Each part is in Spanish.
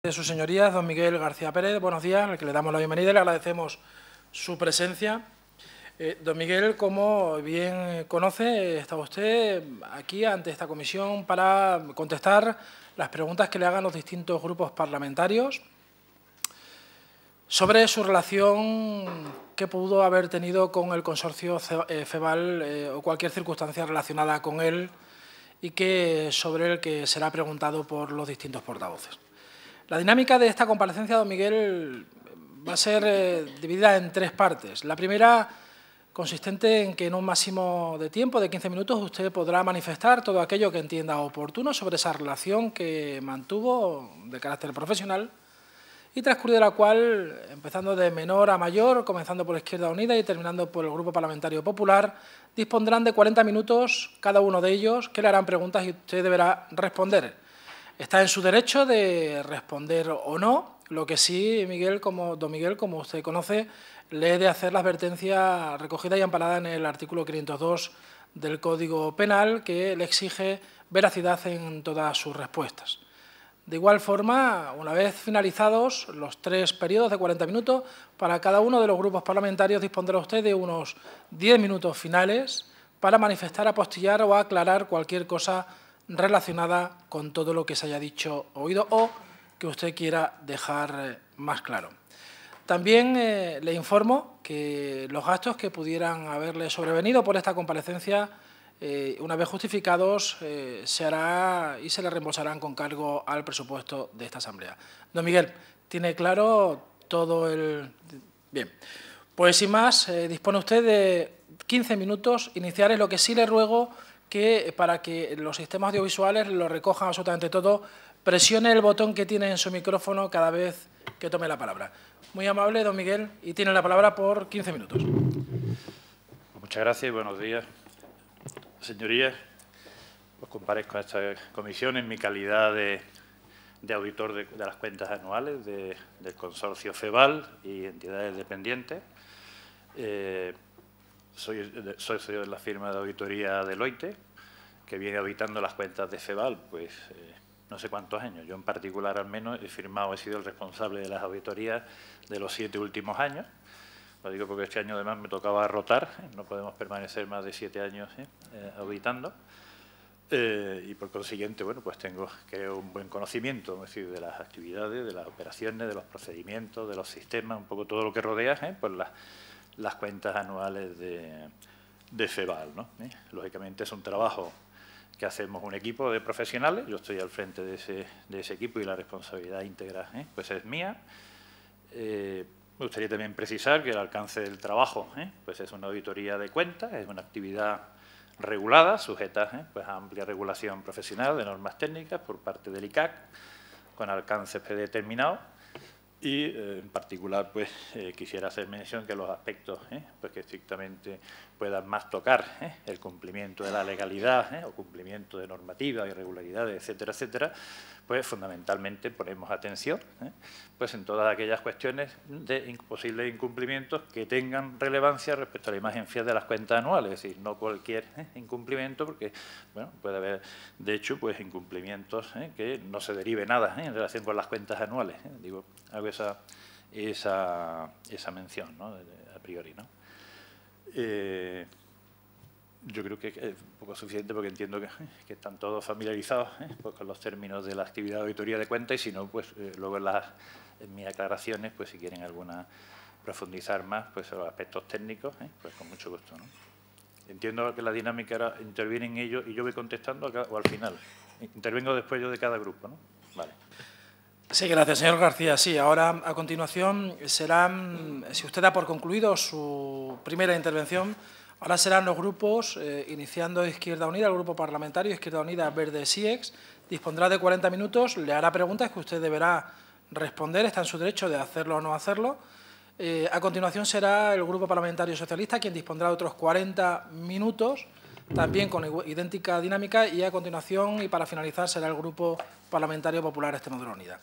De sus señorías, don Miguel García Pérez, buenos días, al que le damos la bienvenida y le agradecemos su presencia. Don Miguel, como bien conoce, está usted aquí ante esta comisión para contestar las preguntas que le hagan los distintos grupos parlamentarios sobre su relación que pudo haber tenido con el consorcio FEVAL o cualquier circunstancia relacionada con él y sobre el que será preguntado por los distintos portavoces. La dinámica de esta comparecencia, don Miguel, va a ser dividida en tres partes. La primera, consistente en que en un máximo de tiempo de 15 minutos usted podrá manifestar todo aquello que entienda oportuno sobre esa relación que mantuvo de carácter profesional y transcurrida la cual, empezando de menor a mayor, comenzando por Izquierda Unida y terminando por el Grupo Parlamentario Popular, dispondrán de 40 minutos cada uno de ellos que le harán preguntas y usted deberá responder. Está en su derecho de responder o no. Lo que sí, don Miguel, como usted conoce, le he de hacer la advertencia recogida y amparada en el artículo 502 del Código Penal, que le exige veracidad en todas sus respuestas. De igual forma, una vez finalizados los tres periodos de 40 minutos, para cada uno de los grupos parlamentarios dispondrá usted de unos 10 minutos finales para manifestar, apostillar o aclarar cualquier cosa relacionada con todo lo que se haya dicho o oído o que usted quiera dejar más claro. También le informo que los gastos que pudieran haberle sobrevenido por esta comparecencia, una vez justificados, se hará y se le reembolsarán con cargo al presupuesto de esta Asamblea. Don Miguel, ¿tiene claro todo el...? Bien, pues sin más, dispone usted de 15 minutos iniciales, lo que sí le ruego que para que los sistemas audiovisuales lo recojan absolutamente todo, presione el botón que tiene en su micrófono cada vez que tome la palabra. Muy amable, don Miguel, y tiene la palabra por 15 minutos. Muchas gracias y buenos días. Señorías, pues comparezco a esta comisión en mi calidad de auditor de las cuentas anuales del consorcio FEVAL y entidades dependientes. Soy socio de la firma de auditoría Deloitte, que viene auditando las cuentas de FEVAL, pues no sé cuántos años. Yo en particular, al menos, he sido el responsable de las auditorías de los 7 últimos años. Lo digo porque este año además me tocaba rotar, no podemos permanecer más de 7 años auditando. Y por consiguiente, bueno, pues creo un buen conocimiento, es decir, de las actividades, de las operaciones, de los procedimientos, de los sistemas, un poco todo lo que rodea pues las cuentas anuales de FEVAL, ¿no? Lógicamente es un trabajo que hacemos un equipo de profesionales. Yo estoy al frente de ese equipo y la responsabilidad íntegra pues es mía. Me gustaría también precisar que el alcance del trabajo pues es una auditoría de cuentas, es una actividad regulada, sujeta pues a amplia regulación profesional de normas técnicas por parte del ICAC, con alcances predeterminados. Y en particular pues quisiera hacer mención que los aspectos pues que estrictamente puedan más tocar el cumplimiento de la legalidad o cumplimiento de normativas, irregularidades, etcétera, etcétera, pues fundamentalmente ponemos atención pues en todas aquellas cuestiones de posibles incumplimientos que tengan relevancia respecto a la imagen fiel de las cuentas anuales, es decir, no cualquier incumplimiento, porque bueno, puede haber de hecho pues incumplimientos que no se derive nada en relación con las cuentas anuales. Digo, hago esa mención, ¿no? A priori, ¿no? Yo creo que es un poco suficiente porque entiendo que están todos familiarizados pues con los términos de la actividad de auditoría de cuentas y si no, pues luego en mis aclaraciones, pues si quieren profundizar más pues en los aspectos técnicos, pues con mucho gusto, ¿no? Entiendo que la dinámica era interviene en ello y yo voy contestando o al final. Intervengo después yo de cada grupo, ¿no? Vale. Sí, gracias, señor García. Sí, ahora a continuación serán, si usted da por concluido su primera intervención, ahora serán los grupos, iniciando Izquierda Unida, el Grupo Parlamentario Izquierda Unida Verde SIEX, dispondrá de 40 minutos, le hará preguntas que usted deberá responder, está en su derecho de hacerlo o no hacerlo. A continuación será el Grupo Parlamentario Socialista quien dispondrá de otros 40 minutos, también con idéntica dinámica, y a continuación y para finalizar será el Grupo Parlamentario Popular Extremadura Unida.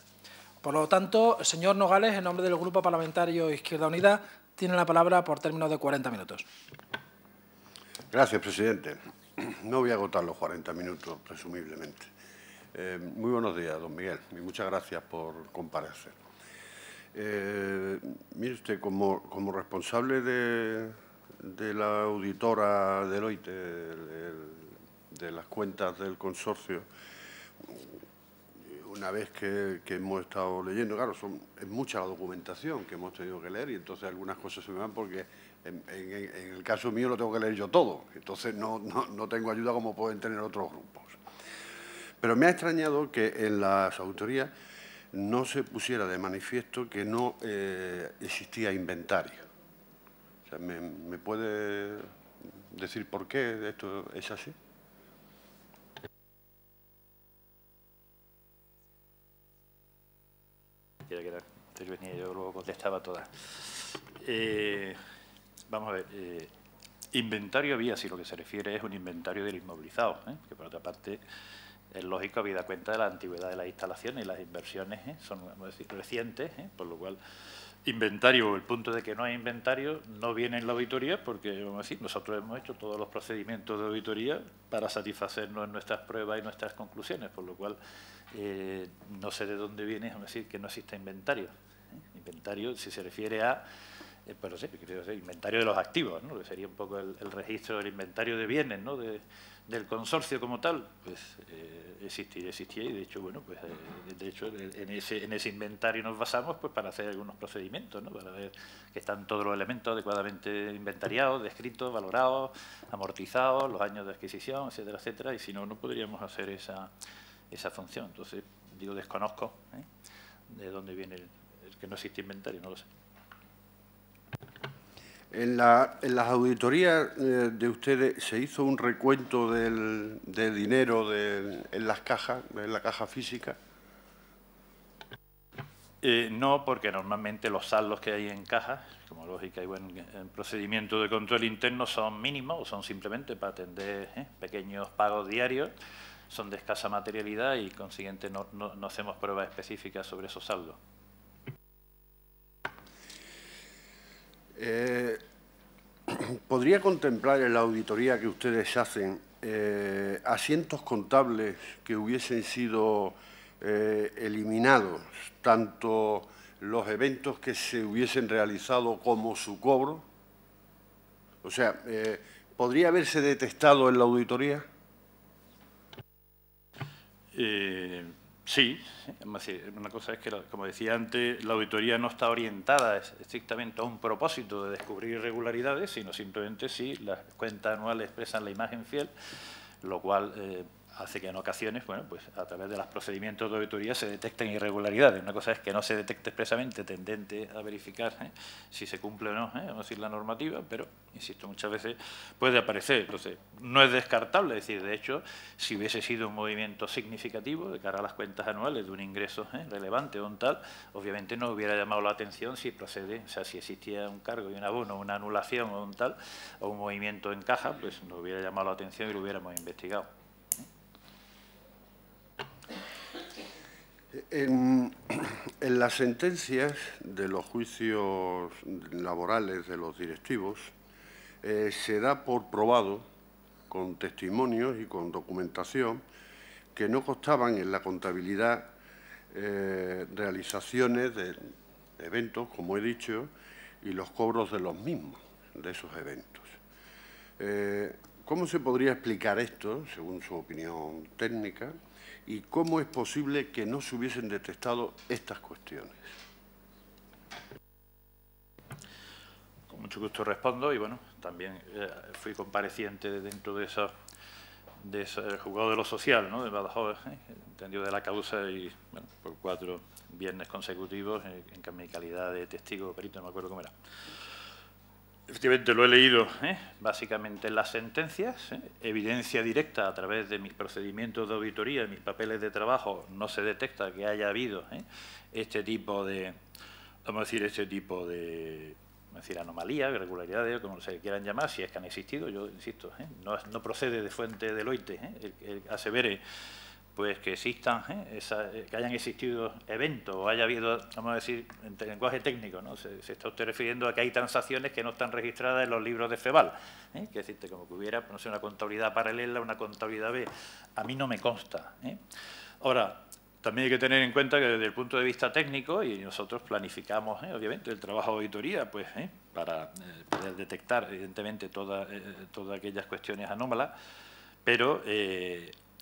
Por lo tanto, señor Nogales, en nombre del Grupo Parlamentario Izquierda Unida, tiene la palabra por término de 40 minutos. Gracias, presidente. No voy a agotar los 40 minutos, presumiblemente. Muy buenos días, don Miguel, y muchas gracias por comparecer. Mire usted, como responsable de la auditora Deloitte, de las cuentas del consorcio, una vez que hemos estado leyendo, claro, es mucha la documentación que hemos tenido que leer y entonces algunas cosas se me van porque en el caso mío lo tengo que leer yo todo, entonces no tengo ayuda como pueden tener otros grupos. Pero me ha extrañado que en las auditorías no se pusiera de manifiesto que no existía inventario. O sea, ¿me puede decir por qué esto es así? Yo luego contestaba todas. Vamos a ver. Inventario había, si lo que se refiere es un inventario del inmovilizado, que por otra parte es lógico, habida cuenta de la antigüedad de las instalaciones y las inversiones son, vamos a decir, recientes, por lo cual inventario, el punto de que no hay inventario, no viene en la auditoría porque, vamos a decir, nosotros hemos hecho todos los procedimientos de auditoría para satisfacernos en nuestras pruebas y nuestras conclusiones, por lo cual no sé de dónde viene, vamos a decir, que no exista inventario. Inventario, si se refiere a, pero sí, inventario de los activos, ¿no? Que sería un poco el registro del inventario de bienes, ¿no? Del consorcio como tal, pues existía y de hecho, bueno, pues de hecho en ese inventario nos basamos pues para hacer algunos procedimientos, ¿no? Para ver que están todos los elementos adecuadamente inventariados, descritos, valorados, amortizados, los años de adquisición, etcétera, etcétera, y si no, no podríamos hacer esa función. Entonces, digo, desconozco de dónde viene el que no existe inventario, no lo sé. En las auditorías de ustedes, ¿se hizo un recuento del dinero en las cajas, en la caja física? No, porque normalmente los saldos que hay en cajas, como lógica y buen procedimiento de control interno, son mínimos o son simplemente para atender pequeños pagos diarios, son de escasa materialidad y, consiguiente, no hacemos pruebas específicas sobre esos saldos. ¿Podría contemplar en la auditoría que ustedes hacen asientos contables que hubiesen sido eliminados, tanto los eventos que se hubiesen realizado como su cobro? O sea, ¿podría haberse detectado en la auditoría? Sí, una cosa es que, como decía antes, la auditoría no está orientada estrictamente a un propósito de descubrir irregularidades, sino simplemente si las cuentas anuales expresan la imagen fiel, lo cual hace que en ocasiones, bueno, pues a través de los procedimientos de auditoría se detecten irregularidades. Una cosa es que no se detecte expresamente tendente a verificar si se cumple o no, vamos a decir, la normativa, pero, insisto, muchas veces puede aparecer. Entonces, no es descartable, es decir, de hecho, si hubiese sido un movimiento significativo de cara a las cuentas anuales de un ingreso relevante o un tal, obviamente no hubiera llamado la atención si procede, o sea, si existía un cargo y un abono, una anulación o un tal, o un movimiento en caja, pues no hubiera llamado la atención y lo hubiéramos investigado. En las sentencias de los juicios laborales de los directivos se da por probado, con testimonios y con documentación, que no constaban en la contabilidad realizaciones de eventos, como he dicho, y los cobros de los mismos, de esos eventos. ¿Cómo se podría explicar esto, según su opinión técnica? ¿Y cómo es posible que no se hubiesen detectado estas cuestiones? Con mucho gusto respondo y, bueno, también fui compareciente dentro de ese juzgado de lo social, ¿no?, de Badajoz, entendido de la causa y, bueno, por 4 viernes consecutivos en mi calidad de testigo perito, no me acuerdo cómo era. Efectivamente, lo he leído básicamente en las sentencias, evidencia directa a través de mis procedimientos de auditoría, mis papeles de trabajo, no se detecta que haya habido este tipo de, vamos a decir, anomalías, irregularidades, como se quieran llamar, si es que han existido. Yo insisto, no procede de fuente Deloitte el asevere pues que existan, que hayan existido eventos o haya habido, vamos a decir, en lenguaje técnico, ¿no? Se está usted refiriendo a que hay transacciones que no están registradas en los libros de FEVAL, que decirte, como que hubiera, no sé, una contabilidad paralela, una contabilidad B. A mí no me consta. Ahora, también hay que tener en cuenta que desde el punto de vista técnico, y nosotros planificamos, obviamente, el trabajo de auditoría, pues, para poder detectar, evidentemente, todas aquellas cuestiones anómalas, pero,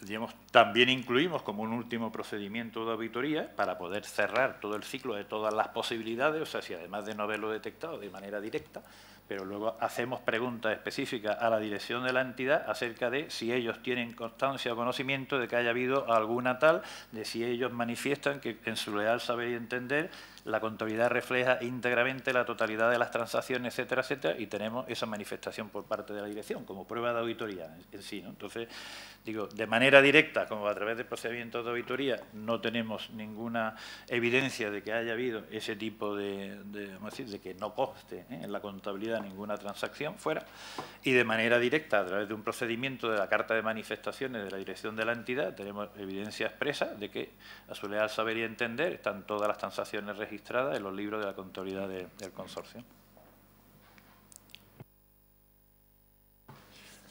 digamos, también incluimos como un último procedimiento de auditoría para poder cerrar todo el ciclo de todas las posibilidades, o sea, si además de no haberlo detectado de manera directa, pero luego hacemos preguntas específicas a la dirección de la entidad acerca de si ellos tienen constancia o conocimiento de que haya habido alguna tal, de si ellos manifiestan que en su leal saber y entender la contabilidad refleja íntegramente la totalidad de las transacciones, etcétera, etcétera, y tenemos esa manifestación por parte de la dirección como prueba de auditoría en sí, ¿no? Entonces, digo, de manera directa, como a través de procedimientos de auditoría, no tenemos ninguna evidencia de que haya habido ese tipo vamos a decir, de que no conste en la contabilidad ninguna transacción fuera, y de manera directa, a través de un procedimiento de la carta de manifestaciones de la dirección de la entidad, tenemos evidencia expresa de que, a su leal saber y entender, están todas las transacciones registradas en los libros de la contabilidad del consorcio.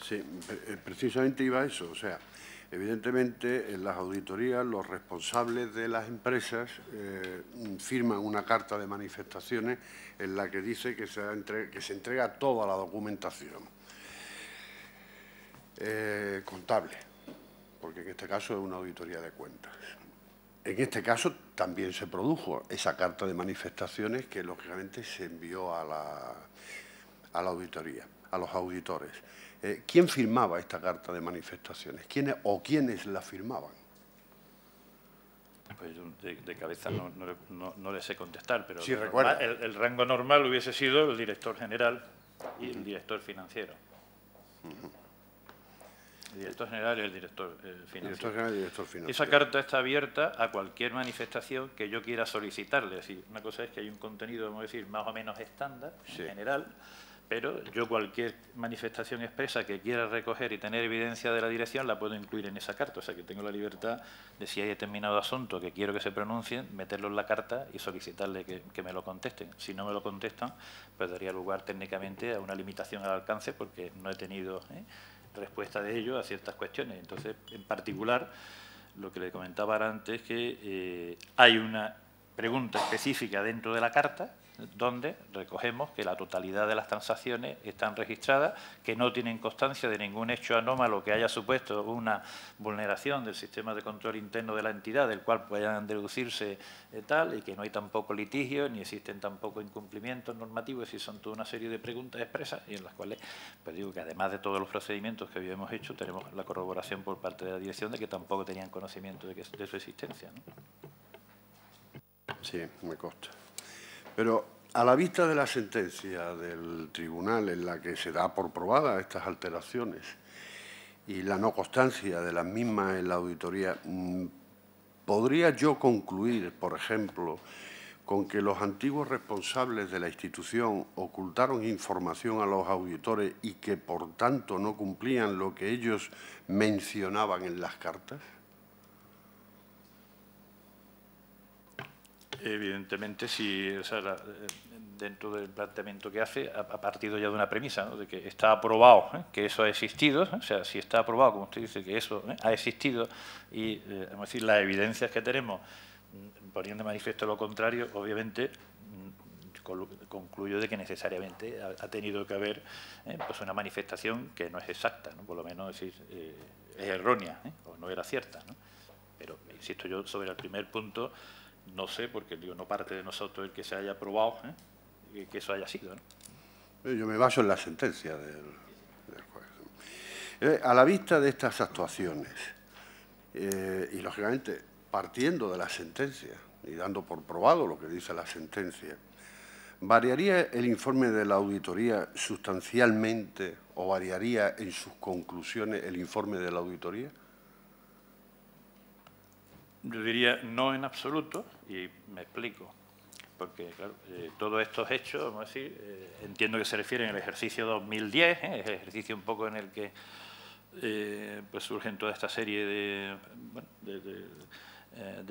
Sí, precisamente iba a eso. O sea, evidentemente en las auditorías los responsables de las empresas firman una carta de manifestaciones en la que dice que se entrega toda la documentación contable, porque en este caso es una auditoría de cuentas. En este caso también se produjo esa carta de manifestaciones que, lógicamente, se envió a la auditoría, a los auditores. ¿Quién firmaba esta carta de manifestaciones? ¿Quiénes la firmaban? Pues de cabeza no le sé contestar, pero sí, el rango normal hubiese sido el director general y el director financiero. El director general y el director financiero. Director general y director financiero. Esa carta está abierta a cualquier manifestación que yo quiera solicitarle. Es decir, una cosa es que hay un contenido, vamos a decir, más o menos estándar, en general, pero yo cualquier manifestación expresa que quiera recoger y tener evidencia de la dirección la puedo incluir en esa carta. O sea, que tengo la libertad de, si hay determinado asunto que quiero que se pronuncie, meterlo en la carta y solicitarle que me lo contesten. Si no me lo contestan, pues daría lugar técnicamente a una limitación al alcance porque no he tenido respuesta de ello a ciertas cuestiones. Entonces, en particular, lo que le comentaba antes es que hay una pregunta específica dentro de la carta donde recogemos que la totalidad de las transacciones están registradas, que no tienen constancia de ningún hecho anómalo que haya supuesto una vulneración del sistema de control interno de la entidad, del cual puedan deducirse tal, y que no hay tampoco litigio, ni existen tampoco incumplimientos normativos, y son toda una serie de preguntas expresas, y en las cuales, pues digo que además de todos los procedimientos que habíamos hecho, tenemos la corroboración por parte de la dirección de que tampoco tenían conocimiento de su existencia, ¿no? Sí, me consta. Pero a la vista de la sentencia del tribunal en la que se da por probadas estas alteraciones y la no constancia de las mismas en la auditoría, ¿podría yo concluir, por ejemplo, con que los antiguos responsables de la institución ocultaron información a los auditores y que, por tanto, no cumplían lo que ellos mencionaban en las cartas? Evidentemente, sí, o sea, dentro del planteamiento que hace, ha partido ya de una premisa, ¿no?, de que está aprobado, que eso ha existido, o sea, si está aprobado, como usted dice, que eso ha existido, y vamos a decir, las evidencias que tenemos poniendo de manifiesto lo contrario, obviamente concluyo de que necesariamente ha tenido que haber pues una manifestación que no es exacta, ¿no?, por lo menos es errónea, o no era cierta, ¿no? Pero, insisto yo, sobre el primer punto, no sé, porque digo, no parte de nosotros el que se haya aprobado que eso haya sido, ¿no? Yo me baso en la sentencia del juez. A la vista de estas actuaciones, y lógicamente partiendo de la sentencia y dando por probado lo que dice la sentencia, ¿variaría el informe de la auditoría sustancialmente o variaría en sus conclusiones el informe de la auditoría? Yo diría no en absoluto, y me explico. Porque, claro, todos estos hechos, vamos a decir, entiendo que se refieren al ejercicio 2010, el ejercicio un poco en el que pues surgen toda esta serie de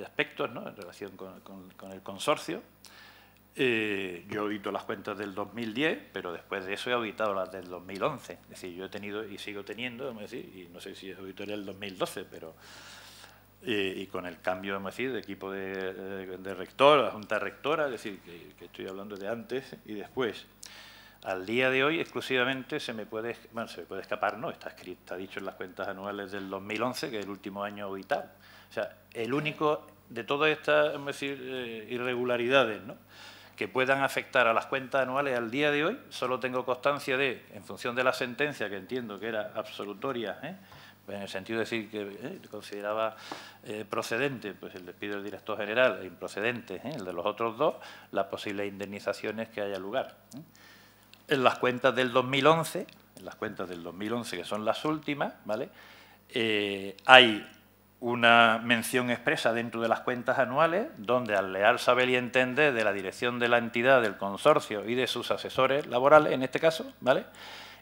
aspectos, ¿no?, en relación con el consorcio. Yo audito las cuentas del 2010, pero después de eso he auditado las del 2011. Es decir, yo he tenido y sigo teniendo, vamos a decir, y no sé si es auditoría del 2012, pero y con el cambio, vamos a decir, de equipo de rector, la junta rectora, es decir, que estoy hablando de antes y después. Al día de hoy, exclusivamente, se me puede escapar, no, está escrito, está dicho en las cuentas anuales del 2011, que es el último año auditado. O sea, el único de todas estas, vamos a decir, irregularidades, ¿no?, que puedan afectar a las cuentas anuales al día de hoy, solo tengo constancia de, en función de la sentencia, que entiendo que era absolutoria, en el sentido de decir que consideraba procedente pues el despido del director general e improcedente el de los otros dos, las posibles indemnizaciones que haya lugar. En las cuentas del 2011, que son las últimas, ¿vale?, hay una mención expresa dentro de las cuentas anuales donde, al leal saber y entender de la dirección de la entidad, del consorcio y de sus asesores laborales, en este caso, ¿vale?,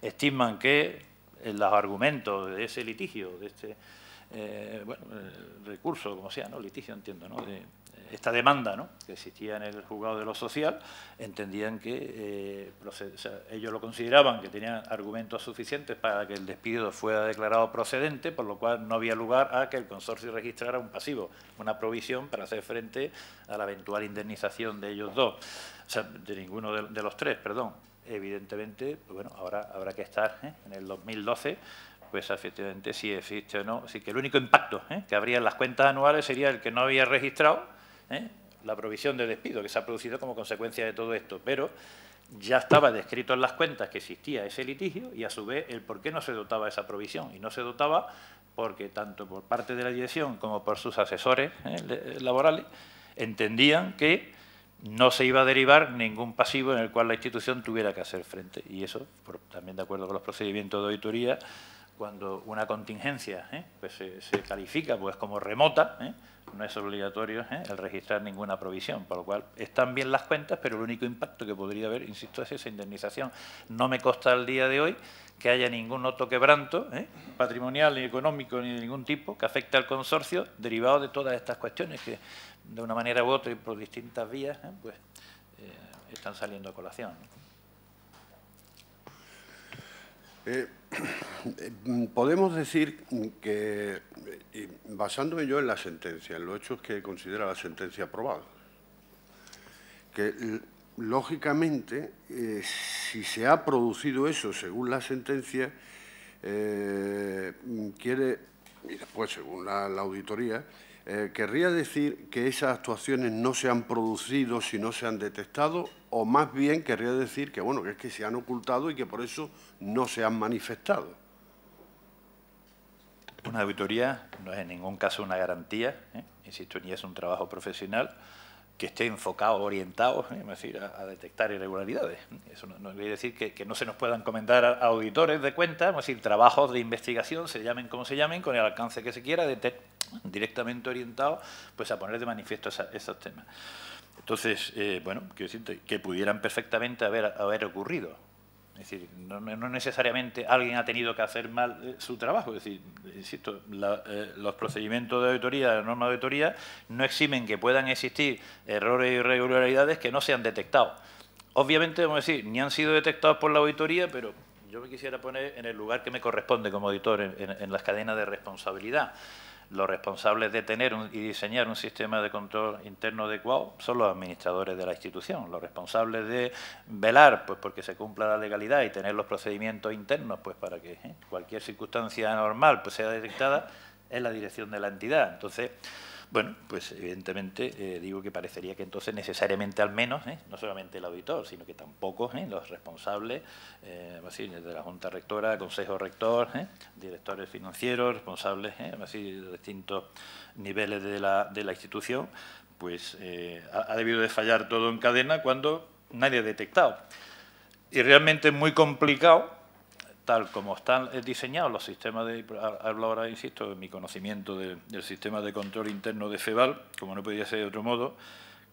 estiman que los argumentos de ese litigio, de este recurso, como sea, ¿no?, litigio, entiendo, ¿no?, de esta demanda, ¿no?, que existía en el juzgado de lo social, entendían que ellos lo consideraban que tenían argumentos suficientes para que el despido fuera declarado procedente, por lo cual no había lugar a que el consorcio registrara un pasivo, una provisión para hacer frente a la eventual indemnización de ellos dos, o sea, de ninguno de los tres, perdón. Evidentemente, pues bueno, ahora habrá que estar en el 2012, pues efectivamente si existe o no. Así que el único impacto que habría en las cuentas anuales sería el que no había registrado la provisión de despido que se ha producido como consecuencia de todo esto, pero ya estaba descrito en las cuentas que existía ese litigio y, a su vez, el por qué no se dotaba esa provisión. Y no se dotaba porque, tanto por parte de la dirección como por sus asesores laborales, entendían que no se iba a derivar ningún pasivo en el cual la institución tuviera que hacer frente. Y eso, también de acuerdo con los procedimientos de auditoría, cuando una contingencia pues se califica pues como remota, no es obligatorio el registrar ninguna provisión, por lo cual están bien las cuentas, pero el único impacto que podría haber, insisto, es esa indemnización. No me consta al día de hoy que haya ningún otro quebranto patrimonial ni económico ni de ningún tipo que afecte al consorcio derivado de todas estas cuestiones que, de una manera u otra y por distintas vías, pues están saliendo a colación. Podemos decir que, basándome yo en la sentencia, en los hechos que considera la sentencia aprobada, que lógicamente, si se ha producido eso según la sentencia, y después según la auditoría, querría decir que esas actuaciones no se han producido si no se han detectado, o más bien querría decir que, bueno, que es que se han ocultado y que por eso no se han manifestado. Una auditoría no es en ningún caso una garantía, insisto, ni es un trabajo profesional que esté enfocado, orientado, es decir, a detectar irregularidades. Eso no quiere decir que no se nos puedan encomendar a auditores de cuentas, es decir, trabajos de investigación, se llamen como se llamen, con el alcance que se quiera, directamente orientados pues, a poner de manifiesto esos temas. Entonces, bueno, quiero decir que pudieran perfectamente haber ocurrido. Es decir, no necesariamente alguien ha tenido que hacer mal su trabajo. Es decir, insisto, los procedimientos de auditoría, la norma de auditoría, no eximen que puedan existir errores e irregularidades que no se han detectado. Obviamente, vamos a decir, ni han sido detectados por la auditoría, pero yo me quisiera poner en el lugar que me corresponde como auditor en las cadenas de responsabilidad. Los responsables de tener y diseñar un sistema de control interno adecuado son los administradores de la institución. Los responsables de velar pues, porque se cumpla la legalidad y tener los procedimientos internos pues, para que cualquier circunstancia anormal pues, sea detectada es la dirección de la entidad. Entonces, bueno, pues evidentemente digo que parecería que entonces necesariamente al menos, no solamente el auditor, sino que tampoco los responsables de la Junta Rectora, Consejo Rector, directores financieros, responsables de distintos niveles de la institución, pues ha debido de fallar todo en cadena cuando nadie ha detectado. Y realmente es muy complicado, tal como están diseñados los sistemas de... Hablo ahora, insisto, de mi conocimiento del sistema de control interno de FEVAL, como no podía ser de otro modo,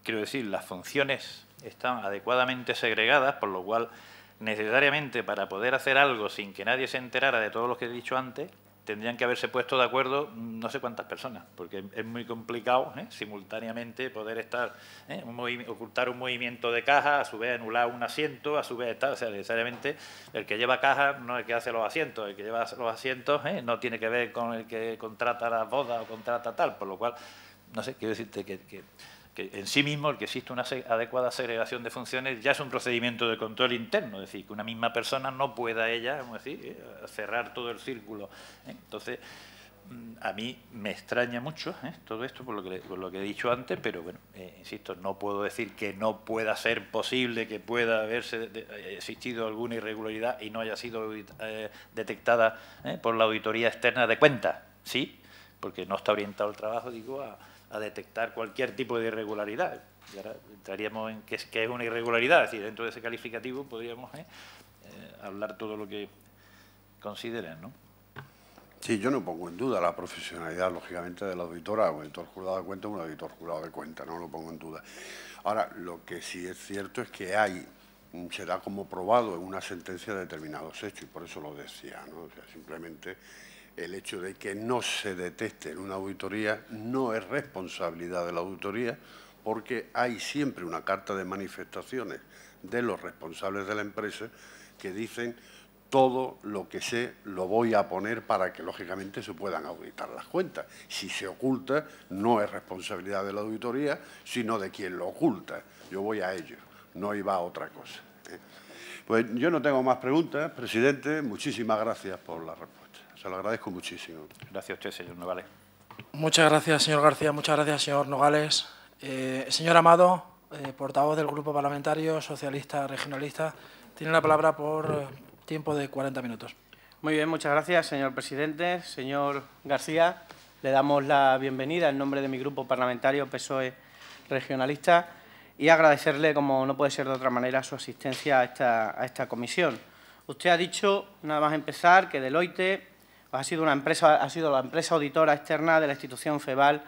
quiero decir, las funciones están adecuadamente segregadas, por lo cual, necesariamente, para poder hacer algo sin que nadie se enterara de todo lo que he dicho antes, tendrían que haberse puesto de acuerdo no sé cuántas personas, porque es muy complicado simultáneamente poder estar, ocultar un movimiento de caja, a su vez anular un asiento, a su vez estar, o sea, necesariamente el que lleva caja no es el que hace los asientos, el que lleva los asientos no tiene que ver con el que contrata las bodas o contrata tal, por lo cual, no sé, quiero decirte que en sí mismo el que existe una adecuada segregación de funciones ya es un procedimiento de control interno, es decir, que una misma persona no pueda ella, vamos a decir, cerrar todo el círculo. Entonces, a mí me extraña mucho todo esto por lo que he dicho antes, pero bueno, insisto, no puedo decir que no pueda ser posible que pueda haberse existido alguna irregularidad y no haya sido detectada por la auditoría externa de cuentas, sí, porque no está orientado el trabajo, digo, a detectar cualquier tipo de irregularidad. Y ahora entraríamos en qué es una irregularidad, es decir, dentro de ese calificativo podríamos hablar todo lo que consideren, ¿no? Sí, yo no pongo en duda la profesionalidad, lógicamente, del auditor. Un auditor jurado de cuentas es un auditor jurado de cuentas, no lo pongo en duda. Ahora, lo que sí es cierto es que se da como probado en una sentencia de determinados hechos, y por eso lo decía, ¿no? O sea, simplemente el hecho de que no se detecte en una auditoría no es responsabilidad de la auditoría, porque hay siempre una carta de manifestaciones de los responsables de la empresa que dicen todo lo que sé lo voy a poner para que, lógicamente, se puedan auditar las cuentas. Si se oculta, no es responsabilidad de la auditoría, sino de quien lo oculta. Yo voy a ello, no iba a otra cosa. Pues yo no tengo más preguntas, presidente. Muchísimas gracias por la respuesta. Se lo agradezco muchísimo. Gracias a usted, señor Nogales. Muchas gracias, señor García. Muchas gracias, señor Nogales. Señor Amado, portavoz del Grupo Parlamentario Socialista Regionalista, tiene la palabra por tiempo de 40 minutos. Muy bien, muchas gracias, señor presidente. Señor García, le damos la bienvenida en nombre de mi Grupo Parlamentario PSOE Regionalista y agradecerle, como no puede ser de otra manera, su asistencia a esta comisión. Usted ha dicho, nada más empezar, que Deloitte ha sido la empresa auditora externa de la institución FEVAL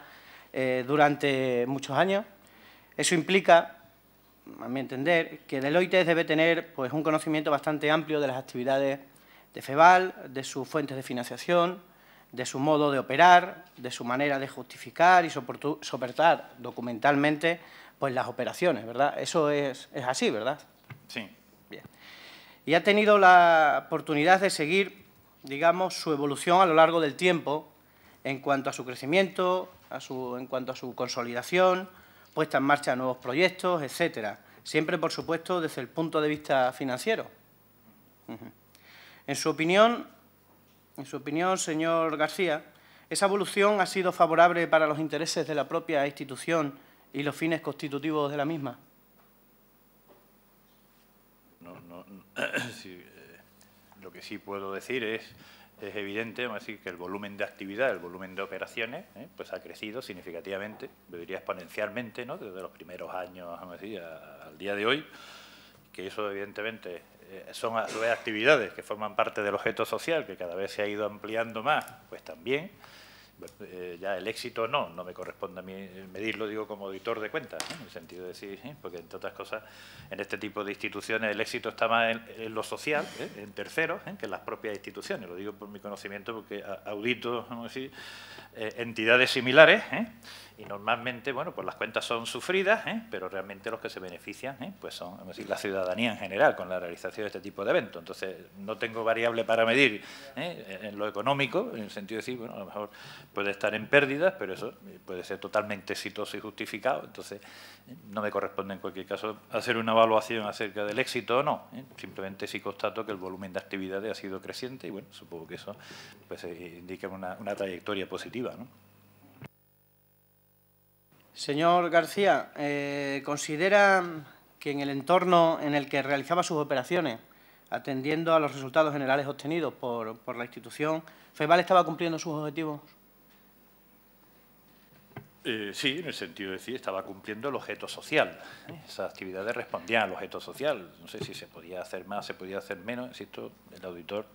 durante muchos años. Eso implica, a mi entender, que Deloitte debe tener pues, un conocimiento bastante amplio de las actividades de FEVAL, de sus fuentes de financiación, de su modo de operar, de su manera de justificar y soportar documentalmente pues, las operaciones, ¿verdad? Eso es así, ¿verdad? Sí. Bien. Y ha tenido la oportunidad de seguir, digamos, su evolución a lo largo del tiempo en cuanto a su crecimiento, en cuanto a su consolidación, puesta en marcha de nuevos proyectos, etcétera. Siempre, por supuesto, desde el punto de vista financiero. En su opinión, señor García, ¿esa evolución ha sido favorable para los intereses de la propia institución y los fines constitutivos de la misma? Sí, lo que sí puedo decir es evidente, vamos a decir, que el volumen de actividad, el volumen de operaciones, pues ha crecido significativamente, yo diría exponencialmente, ¿no? Desde los primeros años, vamos a decir, al día de hoy, que eso evidentemente son a su vez actividades que forman parte del objeto social, que cada vez se ha ido ampliando más, pues también. Ya el éxito no me corresponde a mí medirlo, digo, como auditor de cuentas, en el sentido de decir, porque entre otras cosas, en este tipo de instituciones el éxito está más en lo social, en terceros, que en las propias instituciones. Lo digo por mi conocimiento, porque audito, vamos a decir, entidades similares, y normalmente, bueno, pues las cuentas son sufridas, pero realmente los que se benefician, pues son, vamos a decir, la ciudadanía en general con la realización de este tipo de eventos. Entonces, no tengo variable para medir en lo económico, en el sentido de decir, bueno, a lo mejor puede estar en pérdidas, pero eso puede ser totalmente exitoso y justificado. Entonces, no me corresponde en cualquier caso hacer una evaluación acerca del éxito o no. Simplemente sí constato que el volumen de actividades ha sido creciente y, bueno, supongo que eso pues, indica una trayectoria positiva, ¿no? Señor García, ¿considera que en el entorno en el que realizaba sus operaciones, atendiendo a los resultados generales obtenidos por la institución, FEVAL estaba cumpliendo sus objetivos? Sí, en el sentido de decir, estaba cumpliendo el objeto social. Esas actividades respondían al objeto social. No sé si se podía hacer más, se podía hacer menos. Insisto, el auditor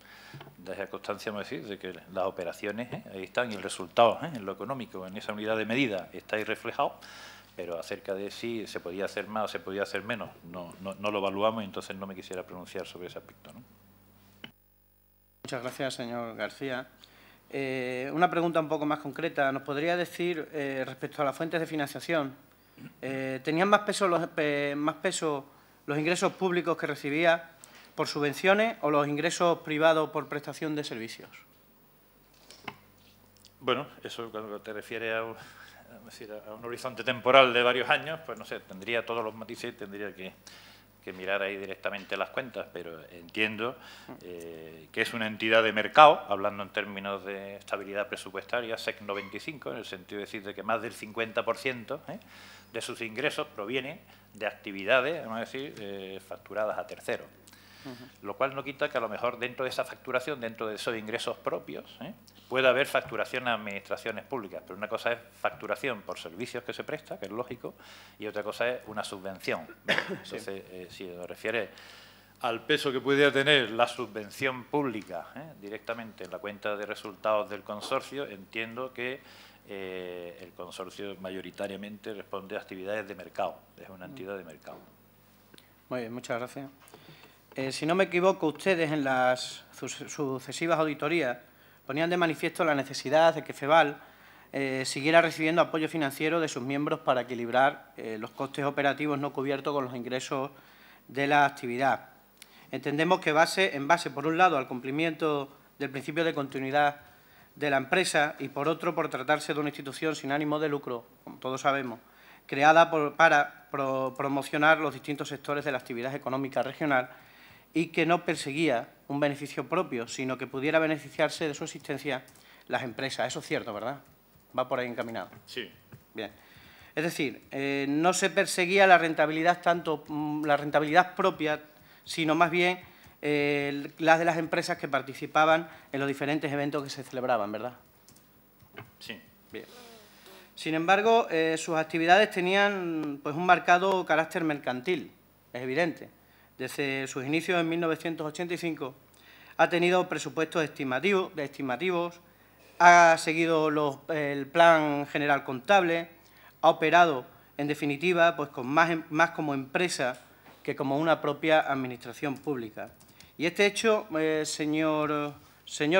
deja constancia, vamos a decir, de que las operaciones ahí están y el resultado en lo económico, en esa unidad de medida, está ahí reflejado. Pero acerca de si se podía hacer más o se podía hacer menos, no lo evaluamos y entonces no me quisiera pronunciar sobre ese aspecto, ¿no? Muchas gracias, señor García. Una pregunta un poco más concreta. ¿Nos podría decir, respecto a las fuentes de financiación, tenían más peso los ingresos públicos que recibía por subvenciones o los ingresos privados por prestación de servicios? Bueno, eso cuando te refieres a un horizonte temporal de varios años, pues no sé, tendría todos los matices, tendría que mirar ahí directamente las cuentas, pero entiendo que es una entidad de mercado, hablando en términos de estabilidad presupuestaria, SEC 95, en el sentido de decir de que más del 50% de sus ingresos provienen de actividades, vamos a decir, facturadas a terceros. Lo cual no quita que a lo mejor dentro de esa facturación, dentro de esos ingresos propios, pueda haber facturación a administraciones públicas, pero una cosa es facturación por servicios que se presta, que es lógico, y otra cosa es una subvención. Entonces, si nos refiere al peso que pudiera tener la subvención pública directamente en la cuenta de resultados del consorcio, entiendo que el consorcio mayoritariamente responde a actividades de mercado, es una entidad de mercado. Muy bien, muchas gracias. Si no me equivoco, ustedes en las sucesivas auditorías ponían de manifiesto la necesidad de que FEVAL siguiera recibiendo apoyo financiero de sus miembros para equilibrar los costes operativos no cubiertos con los ingresos de la actividad. Entendemos que en base, por un lado, al cumplimiento del principio de continuidad de la empresa y, por otro, por tratarse de una institución sin ánimo de lucro, como todos sabemos, creada para promocionar los distintos sectores de la actividad económica regional y que no perseguía un beneficio propio, sino que pudiera beneficiarse de su existencia las empresas. Eso es cierto, ¿verdad? Va por ahí encaminado. Sí. Bien. Es decir, no se perseguía la rentabilidad la rentabilidad propia, sino más bien las de las empresas que participaban en los diferentes eventos que se celebraban, ¿verdad? Sí. Bien. Sin embargo, sus actividades tenían pues, un marcado carácter mercantil, es evidente. Desde sus inicios en 1985 ha tenido presupuestos estimativos, ha seguido el Plan General Contable, ha operado, en definitiva, pues con más como empresa que como una propia administración pública. Y este hecho, señor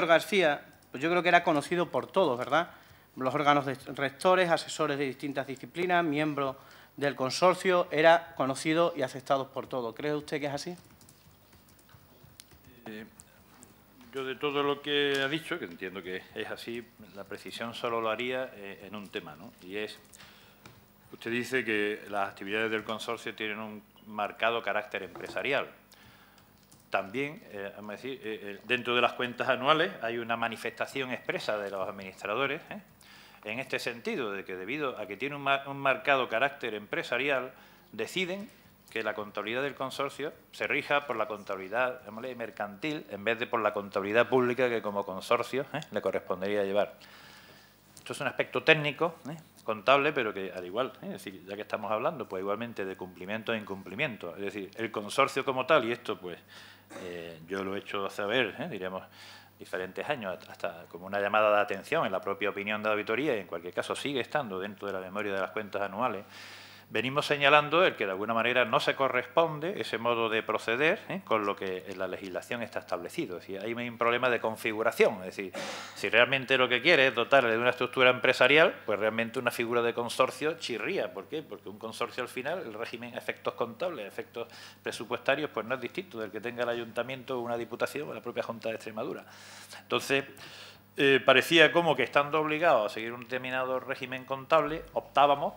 García, pues yo creo que era conocido por todos, ¿verdad? Los órganos rectores, asesores de distintas disciplinas, miembros del consorcio, era conocido y aceptado por todos. ¿Cree usted que es así? Yo de todo lo que ha dicho, que entiendo que es así, la precisión solo lo haría en un tema, ¿no? Y es, usted dice que las actividades del consorcio tienen un marcado carácter empresarial. También, vamos a decir, dentro de las cuentas anuales hay una manifestación expresa de los administradores, en este sentido, de que debido a que tiene un marcado carácter empresarial, deciden que la contabilidad del consorcio se rija por la contabilidad mercantil en vez de por la contabilidad pública que como consorcio le correspondería llevar. Esto es un aspecto técnico, contable, pero que al igual, es decir, ya que estamos hablando, pues igualmente de cumplimiento e incumplimiento. Es decir, el consorcio como tal, y esto pues yo lo he hecho saber, diríamos, diferentes años, hasta como una llamada de atención en la propia opinión de la auditoría, y en cualquier caso sigue estando dentro de la memoria de las cuentas anuales, venimos señalando el que de alguna manera no se corresponde ese modo de proceder con lo que en la legislación está establecido. Es decir, hay un problema de configuración. Es decir, si realmente lo que quiere es dotarle de una estructura empresarial, pues realmente una figura de consorcio chirría. ¿Por qué? Porque un consorcio al final, el régimen a efectos contables, a efectos presupuestarios, pues no es distinto del que tenga el ayuntamiento, una diputación o la propia Junta de Extremadura. Entonces, parecía como que estando obligados a seguir un determinado régimen contable, optábamos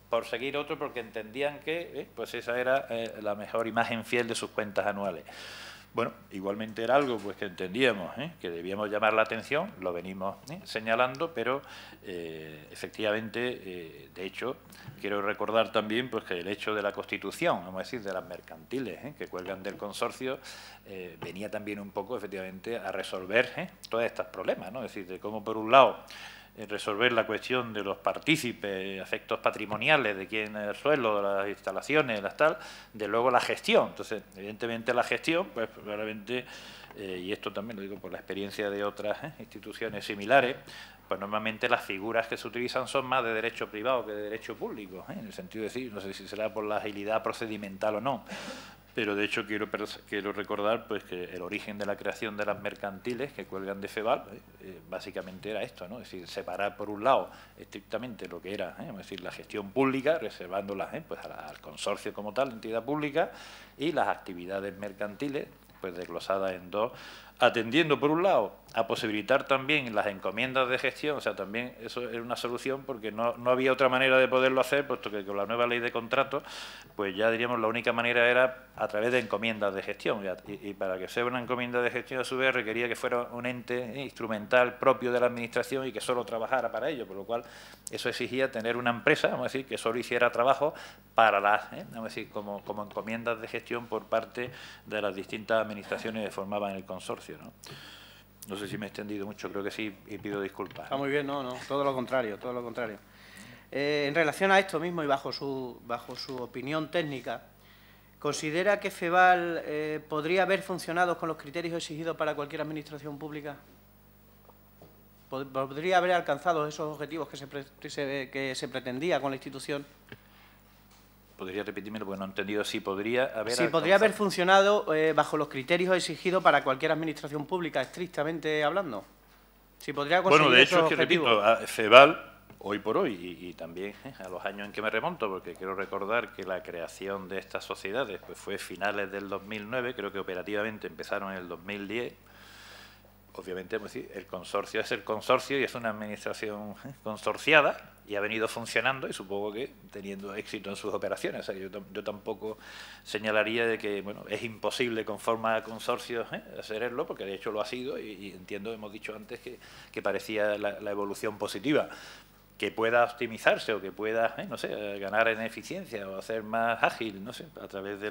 por seguir otro porque entendían que pues esa era la mejor imagen fiel de sus cuentas anuales. Bueno, igualmente era algo pues que entendíamos que debíamos llamar la atención, lo venimos señalando, pero efectivamente, de hecho, quiero recordar también pues que el hecho de la Constitución, vamos a decir, de las mercantiles que cuelgan del consorcio, venía también un poco, efectivamente, a resolver todos estos problemas, ¿no? Es decir, de cómo, por un lado, resolver la cuestión de los partícipes, efectos patrimoniales de quién es el suelo, de las instalaciones, las tal, de luego la gestión. Entonces, evidentemente la gestión, pues probablemente, y esto también lo digo por la experiencia de otras instituciones similares, pues normalmente las figuras que se utilizan son más de derecho privado que de derecho público, en el sentido de decir, no sé si será por la agilidad procedimental o no, Pero, de hecho, quiero recordar pues, que el origen de la creación de las mercantiles que cuelgan de FEVAL básicamente era esto, ¿no? Es decir, separar, por un lado, estrictamente lo que era es decir, la gestión pública, reservándola pues, al consorcio como tal, entidad pública, y las actividades mercantiles, pues desglosadas en dos, atendiendo, por un lado, a posibilitar también las encomiendas de gestión, o sea, también eso era una solución porque no había otra manera de poderlo hacer, puesto que con la nueva ley de contratos, pues ya diríamos la única manera era a través de encomiendas de gestión, y para que sea una encomienda de gestión a su vez requería que fuera un ente instrumental propio de la Administración y que solo trabajara para ello, por lo cual eso exigía tener una empresa, vamos a decir, que solo hiciera trabajo para las, vamos a decir, como encomiendas de gestión por parte de las distintas administraciones que formaban el consorcio, ¿no? No sé si me he extendido mucho, creo que sí, y pido disculpas. Está muy bien, no, todo lo contrario, todo lo contrario. En relación a esto mismo y bajo su opinión técnica, ¿considera que FEVAL podría haber funcionado con los criterios exigidos para cualquier administración pública? ¿Podría haber alcanzado esos objetivos que se pretendía con la institución? ¿Podría repetírmelo? Porque no he entendido si podría haber... Sí, podría haber funcionado bajo los criterios exigidos para cualquier administración pública, estrictamente hablando. Si podría conseguir bueno, de hecho, es que objetivos. repito, FEVAL, hoy por hoy, y también a los años en que me remonto, porque quiero recordar que la creación de estas sociedades pues fue finales del 2009, creo que operativamente empezaron en el 2010. Obviamente, el consorcio es el consorcio y es una administración consorciada y ha venido funcionando y supongo que teniendo éxito en sus operaciones. O sea, yo tampoco señalaría de que bueno, es imposible con forma de consorcio hacerlo, porque de hecho lo ha sido y entiendo, hemos dicho antes, que parecía la evolución positiva. Que pueda optimizarse o que pueda, no sé, ganar en eficiencia o hacer más ágil, no sé, a través de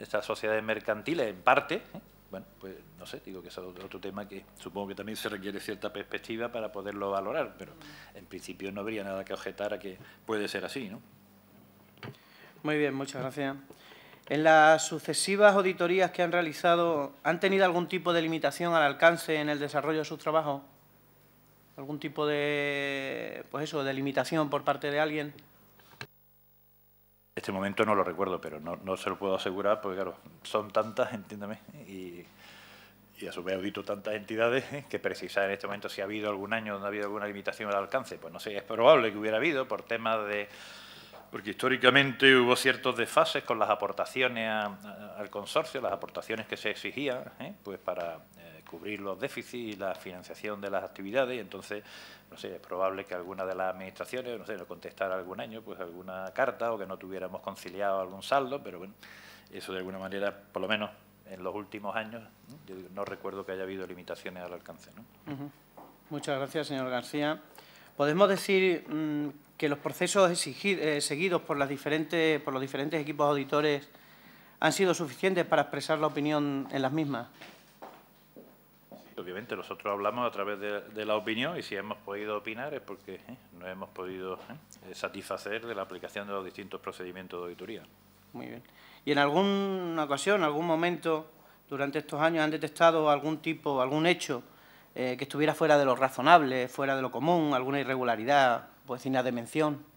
estas sociedades mercantiles, en parte, bueno, pues no sé, digo que es otro tema que supongo que también se requiere cierta perspectiva para poderlo valorar, pero en principio no habría nada que objetar a que puede ser así, ¿no? Muy bien, muchas gracias. En las sucesivas auditorías que han realizado, ¿han tenido algún tipo de limitación al alcance en el desarrollo de sus trabajos? ¿Algún tipo de, pues eso, de limitación por parte de alguien? En este momento no lo recuerdo, pero no se lo puedo asegurar porque, claro, son tantas, entiéndame, y a su vez audito tantas entidades que precisar en este momento si ha habido algún año donde ha habido alguna limitación al alcance. Pues no sé, es probable que hubiera habido por temas de... Porque históricamente hubo ciertos desfases con las aportaciones al consorcio, las aportaciones que se exigían pues para cubrir los déficits y la financiación de las actividades, y entonces, no sé, es probable que alguna de las administraciones, no sé, no contestara algún año pues alguna carta o que no tuviéramos conciliado algún saldo, pero bueno, eso de alguna manera, por lo menos en los últimos años, yo no recuerdo que haya habido limitaciones al alcance, ¿no? Muchas gracias, señor García. ¿Podemos decir que los procesos seguidos por los diferentes equipos auditores han sido suficientes para expresar la opinión en las mismas? Obviamente nosotros hablamos a través de la opinión y si hemos podido opinar es porque no hemos podido satisfacer de la aplicación de los distintos procedimientos de auditoría. Muy bien. ¿Y en alguna ocasión, algún momento durante estos años han detectado algún hecho que estuviera fuera de lo razonable, fuera de lo común, alguna irregularidad, pues digna de mención?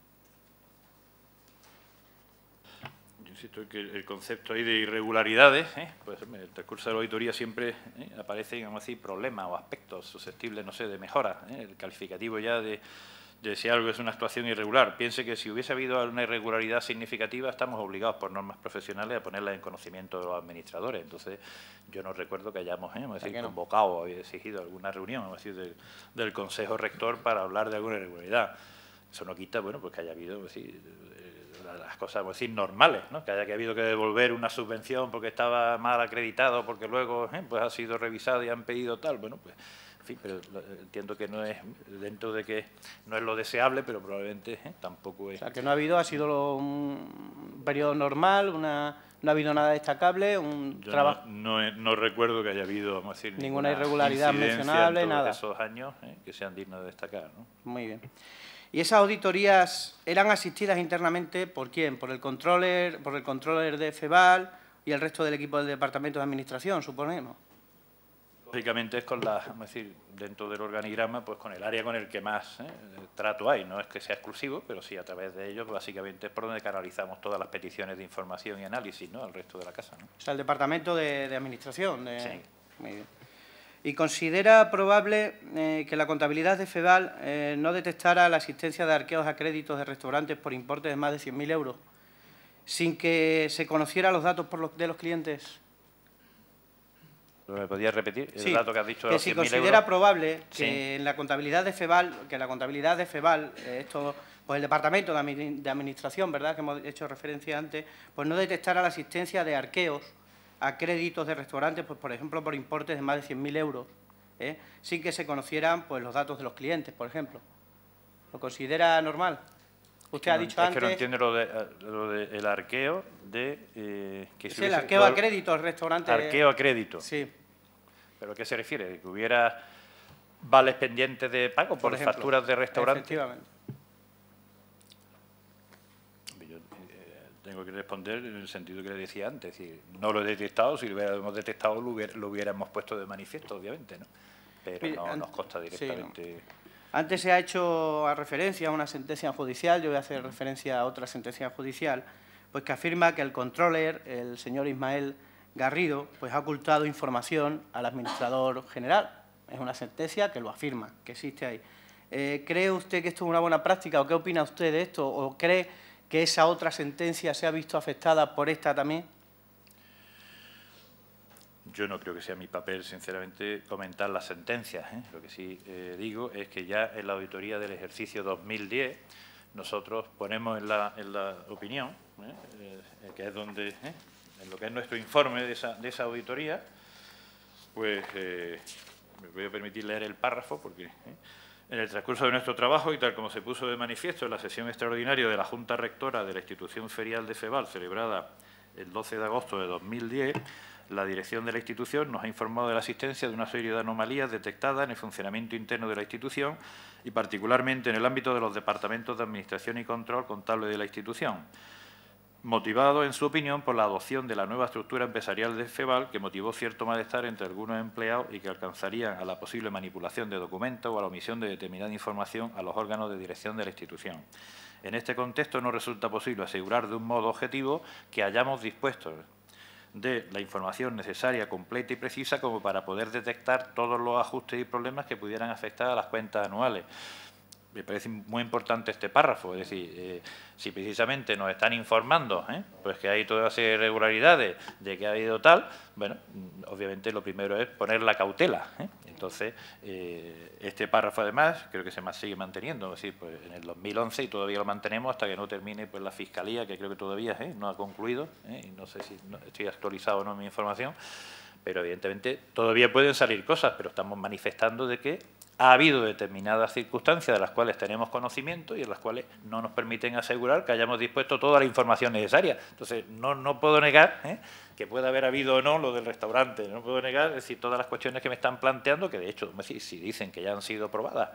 Insisto que el concepto ahí de irregularidades, pues en el transcurso de la auditoría siempre aparecen, vamos a decir, problemas o aspectos susceptibles, no sé, de mejora. El calificativo ya de si algo es una actuación irregular. Piense que si hubiese habido una irregularidad significativa, estamos obligados por normas profesionales a ponerla en conocimiento de los administradores. Entonces, yo no recuerdo que hayamos convocado o exigido alguna reunión, vamos a decir, del Consejo Rector para hablar de alguna irregularidad. Eso no quita, bueno, pues que haya habido, las cosas, vamos a decir, normales, ¿no? Que haya habido que devolver una subvención porque estaba mal acreditado, porque luego pues ha sido revisado y han pedido tal, bueno, pues, en fin, pero entiendo que no es, dentro de que no es lo deseable, pero probablemente tampoco es... O sea, que no ha habido, ha sido un periodo normal, no ha habido nada destacable, un trabajo... No recuerdo que haya habido, vamos a decir, ninguna irregularidad mencionable, en todos nada. esos años que sean dignos de destacar, ¿no? Muy bien. ¿Y esas auditorías eran asistidas internamente por quién? ¿Por el controller de FEVAL y el resto del equipo del Departamento de Administración, suponemos? Lógicamente es con vamos a decir, dentro del organigrama, pues con el área con el que más trato hay. No es que sea exclusivo, pero sí a través de ellos, básicamente es por donde canalizamos todas las peticiones de información y análisis, ¿no?, al resto de la casa, ¿no? O sea, el Departamento de Administración. Sí. Muy bien. ¿Y considera probable que la contabilidad de FEVAL no detectara la existencia de arqueos a créditos de restaurantes por importe de más de 100.000 euros sin que se conocieran los datos de los clientes? ¿Me podías repetir el Sí, dato que has dicho de que los si 100.000 considera euros? probable que Sí. en la contabilidad de FEVAL, esto, pues el Departamento de Administración, ¿verdad?, que hemos hecho referencia antes, pues no detectara la existencia de arqueos a créditos de restaurantes, pues por ejemplo, por importes de más de 100.000 euros, sin que se conocieran pues los datos de los clientes, por ejemplo. ¿Lo considera normal? Usted ha dicho antes... Es que no entiendo lo del arqueo de... Sí, el arqueo a crédito, el restaurante... Arqueo a crédito. Sí. ¿Pero a qué se refiere? ¿Que hubiera vales pendientes de pago por ejemplo, facturas de restaurante? Efectivamente. Yo tengo que responder en el sentido que le decía antes. Es decir, no lo he detectado. Si lo hubiéramos detectado, lo hubiéramos puesto de manifiesto, obviamente, ¿no? Pero Mire, no nos consta directamente... Sí, no. Antes se ha hecho referencia a una sentencia judicial, yo voy a hacer referencia a otra sentencia judicial, pues que afirma que el controller, el señor Ismael Garrido, pues ha ocultado información al administrador general. Es una sentencia que lo afirma, que existe ahí. ¿Cree usted que esto es una buena práctica o qué opina usted de esto? ¿O cree que esa otra sentencia se ha visto afectada por esta también? Yo no creo que sea mi papel, sinceramente, comentar las sentencias. Lo que sí digo es que ya en la auditoría del ejercicio 2010 nosotros ponemos en la opinión, que es donde, en lo que es nuestro informe de esa auditoría, pues me voy a permitir leer el párrafo porque en el transcurso de nuestro trabajo y tal como se puso de manifiesto en la sesión extraordinaria de la Junta Rectora de la Institución Ferial de FEVAL, celebrada el 12 de agosto de 2010, la dirección de la institución nos ha informado de la existencia de una serie de anomalías detectadas en el funcionamiento interno de la institución y particularmente en el ámbito de los departamentos de Administración y Control Contable de la institución, motivado, en su opinión, por la adopción de la nueva estructura empresarial de FEVAL, que motivó cierto malestar entre algunos empleados y que alcanzarían a la posible manipulación de documentos o a la omisión de determinada información a los órganos de dirección de la institución. En este contexto no resulta posible asegurar de un modo objetivo que hayamos dispuesto de la información necesaria, completa y precisa como para poder detectar todos los ajustes y problemas que pudieran afectar a las cuentas anuales. Me parece muy importante este párrafo, es decir, si precisamente nos están informando pues que hay todas esas irregularidades, de que ha habido tal, bueno, obviamente lo primero es poner la cautela. Entonces, este párrafo además creo que se sigue manteniendo, es decir, pues en el 2011 y todavía lo mantenemos hasta que no termine pues la Fiscalía, que creo que todavía no ha concluido, y no sé si estoy actualizado o no en mi información, pero evidentemente todavía pueden salir cosas, pero estamos manifestando de que ha habido determinadas circunstancias de las cuales tenemos conocimiento y en las cuales no nos permiten asegurar que hayamos dispuesto toda la información necesaria. Entonces, no puedo negar que pueda haber habido o no lo del restaurante, no puedo negar, es decir, todas las cuestiones que me están planteando, que de hecho, si dicen que ya han sido probadas,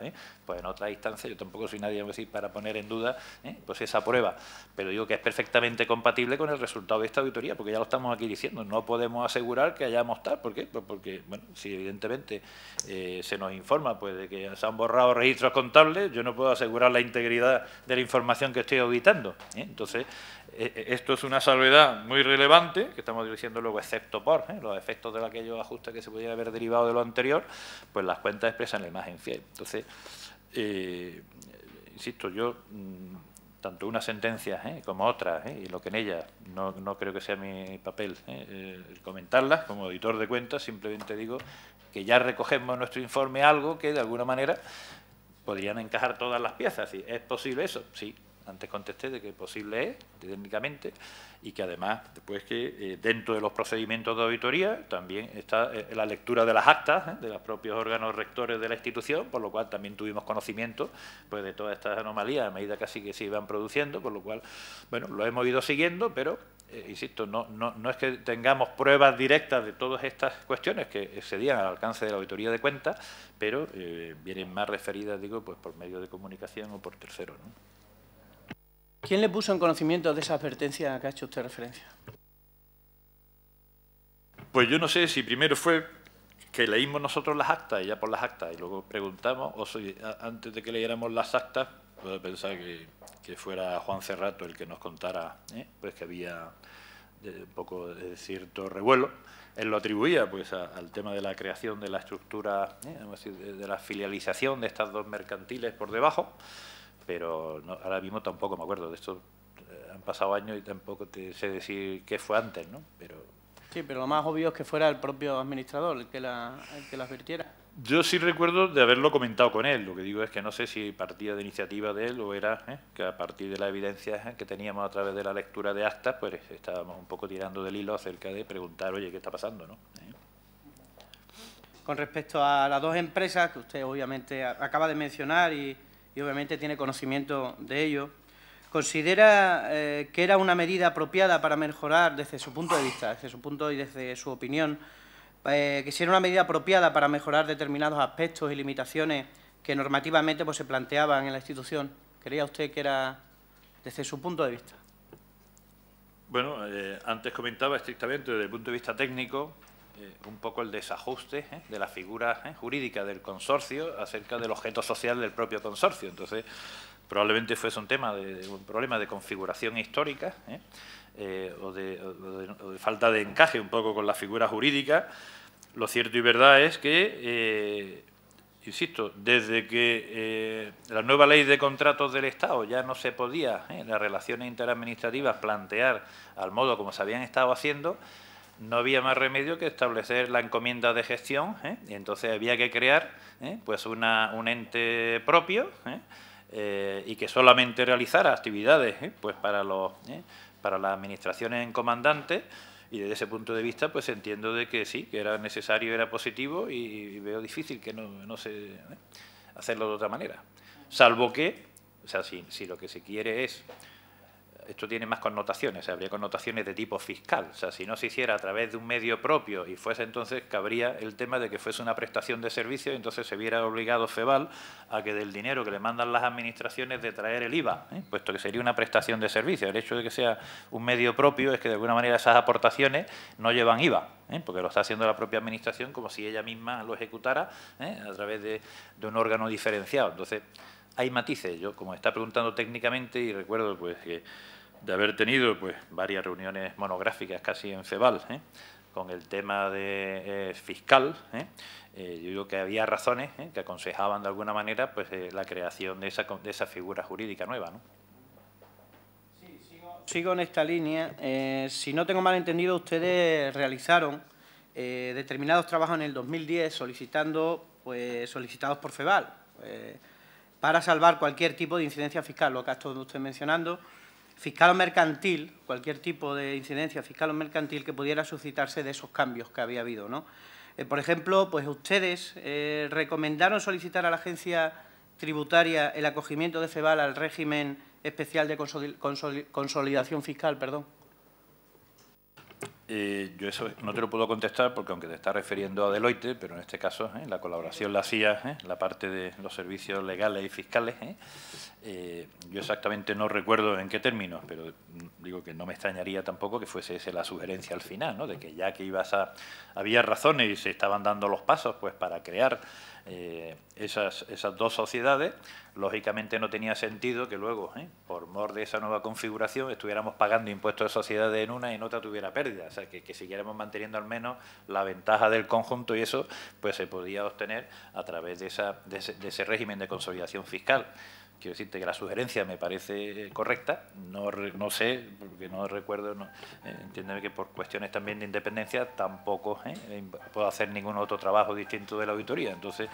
pues en otra instancia, yo tampoco soy nadie para poner en duda pues esa prueba, pero digo que es perfectamente compatible con el resultado de esta auditoría, porque ya lo estamos aquí diciendo, no podemos asegurar que hayamos tal, ¿por qué? Pues porque, bueno, si evidentemente se nos informa pues de que se han borrado registros contables, yo no puedo asegurar la integridad de la información que estoy auditando. Entonces, esto es una salvedad muy relevante, que estamos diciendo luego, excepto por los efectos de aquellos ajustes que se podían haber derivado de lo anterior, pues las cuentas expresan la imagen fiel. Entonces, insisto, yo, tanto una sentencia como otra, y lo que en ella, no creo que sea mi papel el comentarlas, como auditor de cuentas, simplemente digo que ya recogemos en nuestro informe algo que de alguna manera podrían encajar todas las piezas. ¿Es posible eso? Sí. Antes contesté de que posible es, técnicamente, y que además, después que dentro de los procedimientos de auditoría también está la lectura de las actas de los propios órganos rectores de la institución, por lo cual también tuvimos conocimiento pues, de todas estas anomalías a medida que así que se iban produciendo, por lo cual, bueno, lo hemos ido siguiendo, pero, insisto, no es que tengamos pruebas directas de todas estas cuestiones que excedían al alcance de la auditoría de cuentas, pero vienen más referidas, digo, pues por medio de comunicación o por terceros, ¿no? ¿Quién le puso en conocimiento de esa advertencia a que ha hecho usted referencia? Pues yo no sé si primero fue que leímos nosotros las actas, y ya por las actas, y luego preguntamos, o antes de que leyéramos las actas, puedo pensar que fuera Juan Cerrato el que nos contara pues que había un poco de cierto revuelo. Él lo atribuía pues al tema de la creación de la estructura, vamos a decir, de la filialización de estas dos mercantiles por debajo, pero no, ahora mismo tampoco me acuerdo de esto. Han pasado años y tampoco te sé decir qué fue antes, ¿no? Sí, pero lo más obvio es que fuera el propio administrador el que las vertiera. Yo sí recuerdo de haberlo comentado con él. Lo que digo es que no sé si partía de iniciativa de él o era que a partir de la evidencia que teníamos a través de la lectura de actas, pues estábamos un poco tirando del hilo acerca de preguntar, oye, ¿qué está pasando, no? Con respecto a las dos empresas que usted obviamente acaba de mencionar y obviamente tiene conocimiento de ello, ¿considera que era una medida apropiada para mejorar desde su punto de vista, desde su punto y desde su opinión, que si era una medida apropiada para mejorar determinados aspectos y limitaciones que normativamente pues, se planteaban en la institución? ¿Creía usted que era desde su punto de vista? Bueno, antes comentaba estrictamente desde el punto de vista técnico un poco el desajuste de la figura jurídica del consorcio acerca del objeto social del propio consorcio. Entonces, probablemente fuese un tema un problema de configuración histórica o de falta de encaje un poco con la figura jurídica. Lo cierto y verdad es que, insisto, desde que la nueva ley de contratos del Estado ya no se podía las relaciones interadministrativas plantear al modo como se habían estado haciendo, no había más remedio que establecer la encomienda de gestión y entonces había que crear pues un ente propio y que solamente realizara actividades pues para las administraciones encomandantes. Y desde ese punto de vista, pues entiendo de que sí, que era necesario, era positivo y veo difícil que no se hacerlo de otra manera. Salvo que, o sea, si lo que se quiere es, esto tiene más connotaciones, habría connotaciones de tipo fiscal. O sea, si no se hiciera a través de un medio propio y fuese entonces, cabría el tema de que fuese una prestación de servicio y entonces se viera obligado FEVAL a que del dinero que le mandan las administraciones de traer el IVA, puesto que sería una prestación de servicio. El hecho de que sea un medio propio es que de alguna manera esas aportaciones no llevan IVA, porque lo está haciendo la propia administración como si ella misma lo ejecutara a través de un órgano diferenciado. Entonces, hay matices. Yo, como está preguntando técnicamente, y recuerdo pues que de haber tenido pues varias reuniones monográficas casi en FEVAL con el tema de fiscal, yo digo que había razones que aconsejaban de alguna manera pues la creación de esa figura jurídica nueva, ¿no? Sí, sigo en esta línea. Si no tengo mal entendido, ustedes realizaron determinados trabajos en el 2010 solicitados por FEVAL para salvar cualquier tipo de incidencia fiscal, lo que ha estado usted mencionando, fiscal o mercantil, cualquier tipo de incidencia fiscal o mercantil que pudiera suscitarse de esos cambios que había habido, ¿no? Por ejemplo, pues ustedes recomendaron solicitar a la agencia tributaria el acogimiento de FEVAL al régimen especial de consolidación fiscal, perdón. Yo eso no te lo puedo contestar porque aunque te está refiriendo a Deloitte, pero en este caso la colaboración la hacía la parte de los servicios legales y fiscales. Yo exactamente no recuerdo en qué términos, pero digo que no me extrañaría tampoco que fuese esa la sugerencia al final, ¿no? De que ya que había razones y se estaban dando los pasos pues para crear esas dos sociedades, lógicamente no tenía sentido que luego, por mor de esa nueva configuración, estuviéramos pagando impuestos de sociedades en una y en otra tuviera pérdidas. O sea, que siguiéramos manteniendo al menos la ventaja del conjunto y eso pues se podía obtener a través de ese régimen de consolidación fiscal. Quiero decirte que la sugerencia me parece correcta, no sé, porque no recuerdo, entiéndeme que por cuestiones también de independencia tampoco puedo hacer ningún otro trabajo distinto de la auditoría. Entonces,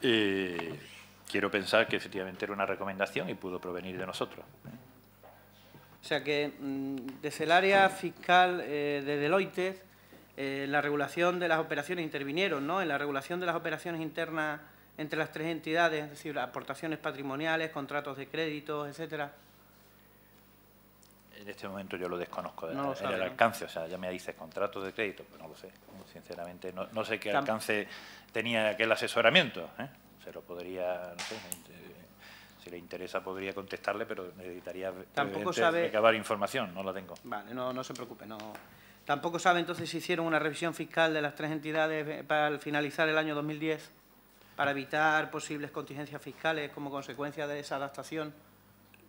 quiero pensar que efectivamente era una recomendación y pudo provenir de nosotros. O sea que desde el área fiscal de Deloitte, la regulación de las operaciones intervinieron, ¿no? En la regulación de las operaciones internas entre las tres entidades, es decir, aportaciones patrimoniales, contratos de crédito, etcétera. En este momento yo lo desconozco, no lo sabe, el alcance, o sea, ya me dices contratos de crédito, pues no lo sé, sinceramente, no sé qué alcance tenía aquel asesoramiento, se lo podría, no sé, si le interesa podría contestarle, pero necesitaría recabar información, no la tengo. Vale, no se preocupe, ¿Tampoco sabe entonces si hicieron una revisión fiscal de las tres entidades para finalizar el año 2010, para evitar posibles contingencias fiscales como consecuencia de esa adaptación?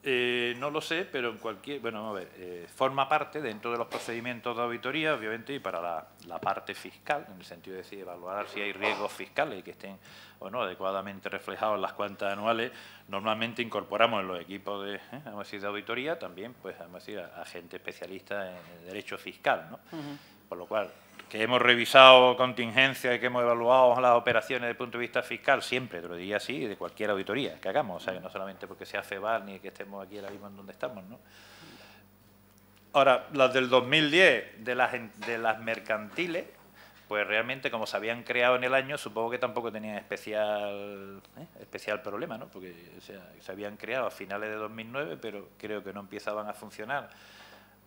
No lo sé, pero en cualquier... Bueno, a ver, forma parte dentro de los procedimientos de auditoría, obviamente, y para la parte fiscal, en el sentido de decir, evaluar si hay riesgos fiscales que estén o no adecuadamente reflejados en las cuentas anuales. Normalmente incorporamos en los equipos de, vamos a decir, de auditoría también, pues, vamos a decir, a gente especialista en derecho fiscal, ¿no? Por lo cual, que hemos revisado contingencias y que hemos evaluado las operaciones desde el punto de vista fiscal, siempre, te lo diría así, de cualquier auditoría que hagamos, o sea, que no solamente porque sea FEVAL ni que estemos aquí ahora mismo en donde estamos, ¿no? Ahora, las del 2010, de las mercantiles, pues realmente como se habían creado en el año, supongo que tampoco tenían especial problema, ¿no? Porque o sea, se habían creado a finales de 2009, pero creo que no empezaban a funcionar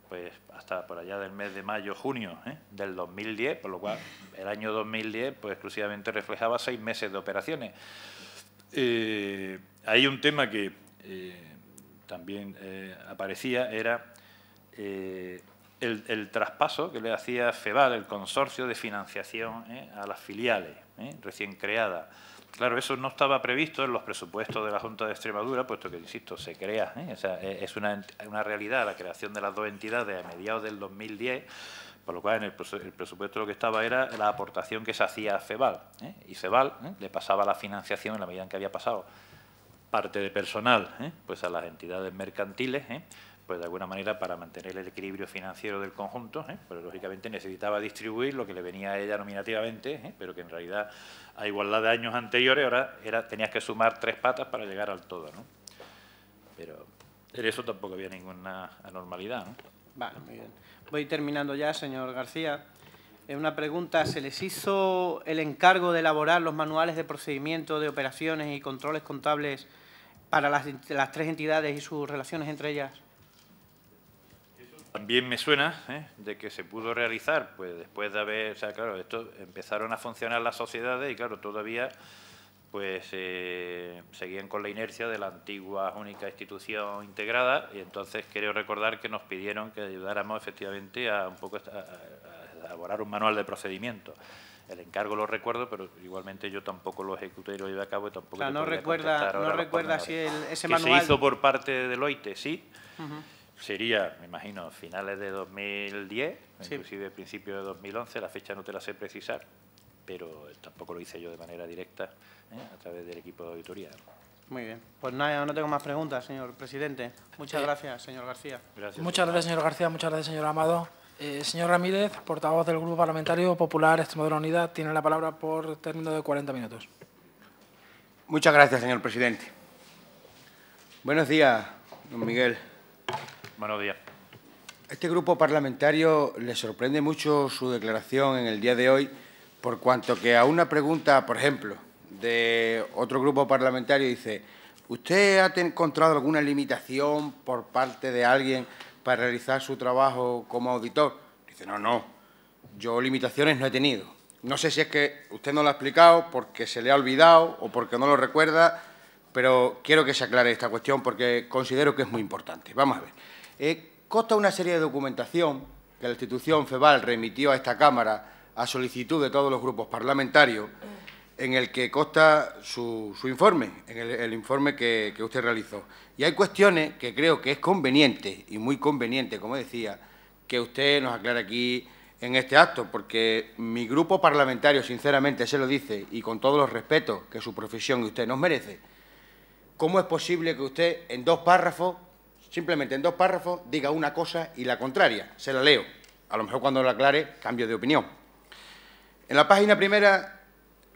pues hasta por allá del mes de mayo, junio del 2010, por lo cual el año 2010 pues exclusivamente reflejaba 6 meses de operaciones. Hay un tema que también aparecía, era el traspaso que le hacía FEVAL, el consorcio de financiación a las filiales recién creadas. Claro, eso no estaba previsto en los presupuestos de la Junta de Extremadura, puesto que, insisto, se crea. O sea, es una realidad la creación de las dos entidades a mediados del 2010, por lo cual en el presupuesto lo que estaba era la aportación que se hacía a FEVAL. Y FEVAL le pasaba la financiación en la medida en que había pasado parte de personal pues a las entidades mercantiles, pues de alguna manera para mantener el equilibrio financiero del conjunto, pero lógicamente necesitaba distribuir lo que le venía a ella nominativamente, pero que en realidad a igualdad de años anteriores ahora tenías que sumar 3 patas para llegar al todo, ¿no? Pero en eso tampoco había ninguna anormalidad, ¿no? Vale, muy bien. Voy terminando ya, señor García. Una pregunta, ¿se les hizo el encargo de elaborar los manuales de procedimiento de operaciones y controles contables para las 3 entidades y sus relaciones entre ellas? También me suena de que se pudo realizar, pues después de haber, o sea, claro, esto empezaron a funcionar las sociedades y claro, todavía pues seguían con la inercia de la antigua única institución integrada y entonces quiero recordar que nos pidieron que ayudáramos efectivamente a un poco a elaborar un manual de procedimiento. El encargo lo recuerdo, pero igualmente yo tampoco lo ejecuté y lo llevé a cabo y tampoco... O sea, no recuerda si ese manual... Que se hizo por parte de Deloitte, sí. Sería, me imagino, finales de 2010, sí. Inclusive principios de 2011, la fecha no te la sé precisar, pero tampoco lo hice yo de manera directa a través del equipo de auditoría. Muy bien. Pues nada, no tengo más preguntas, señor presidente. Muchas gracias, señor García. Gracias. Muchas gracias, señor García. Muchas gracias, señor Amado. Señor Ramírez, portavoz del Grupo Parlamentario Popular Extremadura Unida, tiene la palabra por término de 40 minutos. Muchas gracias, señor presidente. Buenos días, don Miguel. Buenos días. A este grupo parlamentario le sorprende mucho su declaración en el día de hoy, por cuanto que a una pregunta, por ejemplo, de otro grupo parlamentario dice: ¿usted ha encontrado alguna limitación por parte de alguien para realizar su trabajo como auditor? Dice: no, yo limitaciones no he tenido. No sé si es que usted no lo ha explicado porque se le ha olvidado o porque no lo recuerda, pero quiero que se aclare esta cuestión porque considero que es muy importante. Vamos a ver. Consta una serie de documentación que la institución FEVAL remitió a esta Cámara a solicitud de todos los grupos parlamentarios, en el que consta su informe, en el informe que usted realizó. Y hay cuestiones que creo que es conveniente, y muy conveniente, como decía, que usted nos aclare aquí en este acto, porque mi grupo parlamentario, sinceramente, se lo dice, y con todos los respetos que su profesión y usted nos merece, ¿cómo es posible que usted en 2 párrafos, simplemente en 2 párrafos, diga una cosa y la contraria? Se la leo. A lo mejor cuando la aclare, cambio de opinión. En la página primera,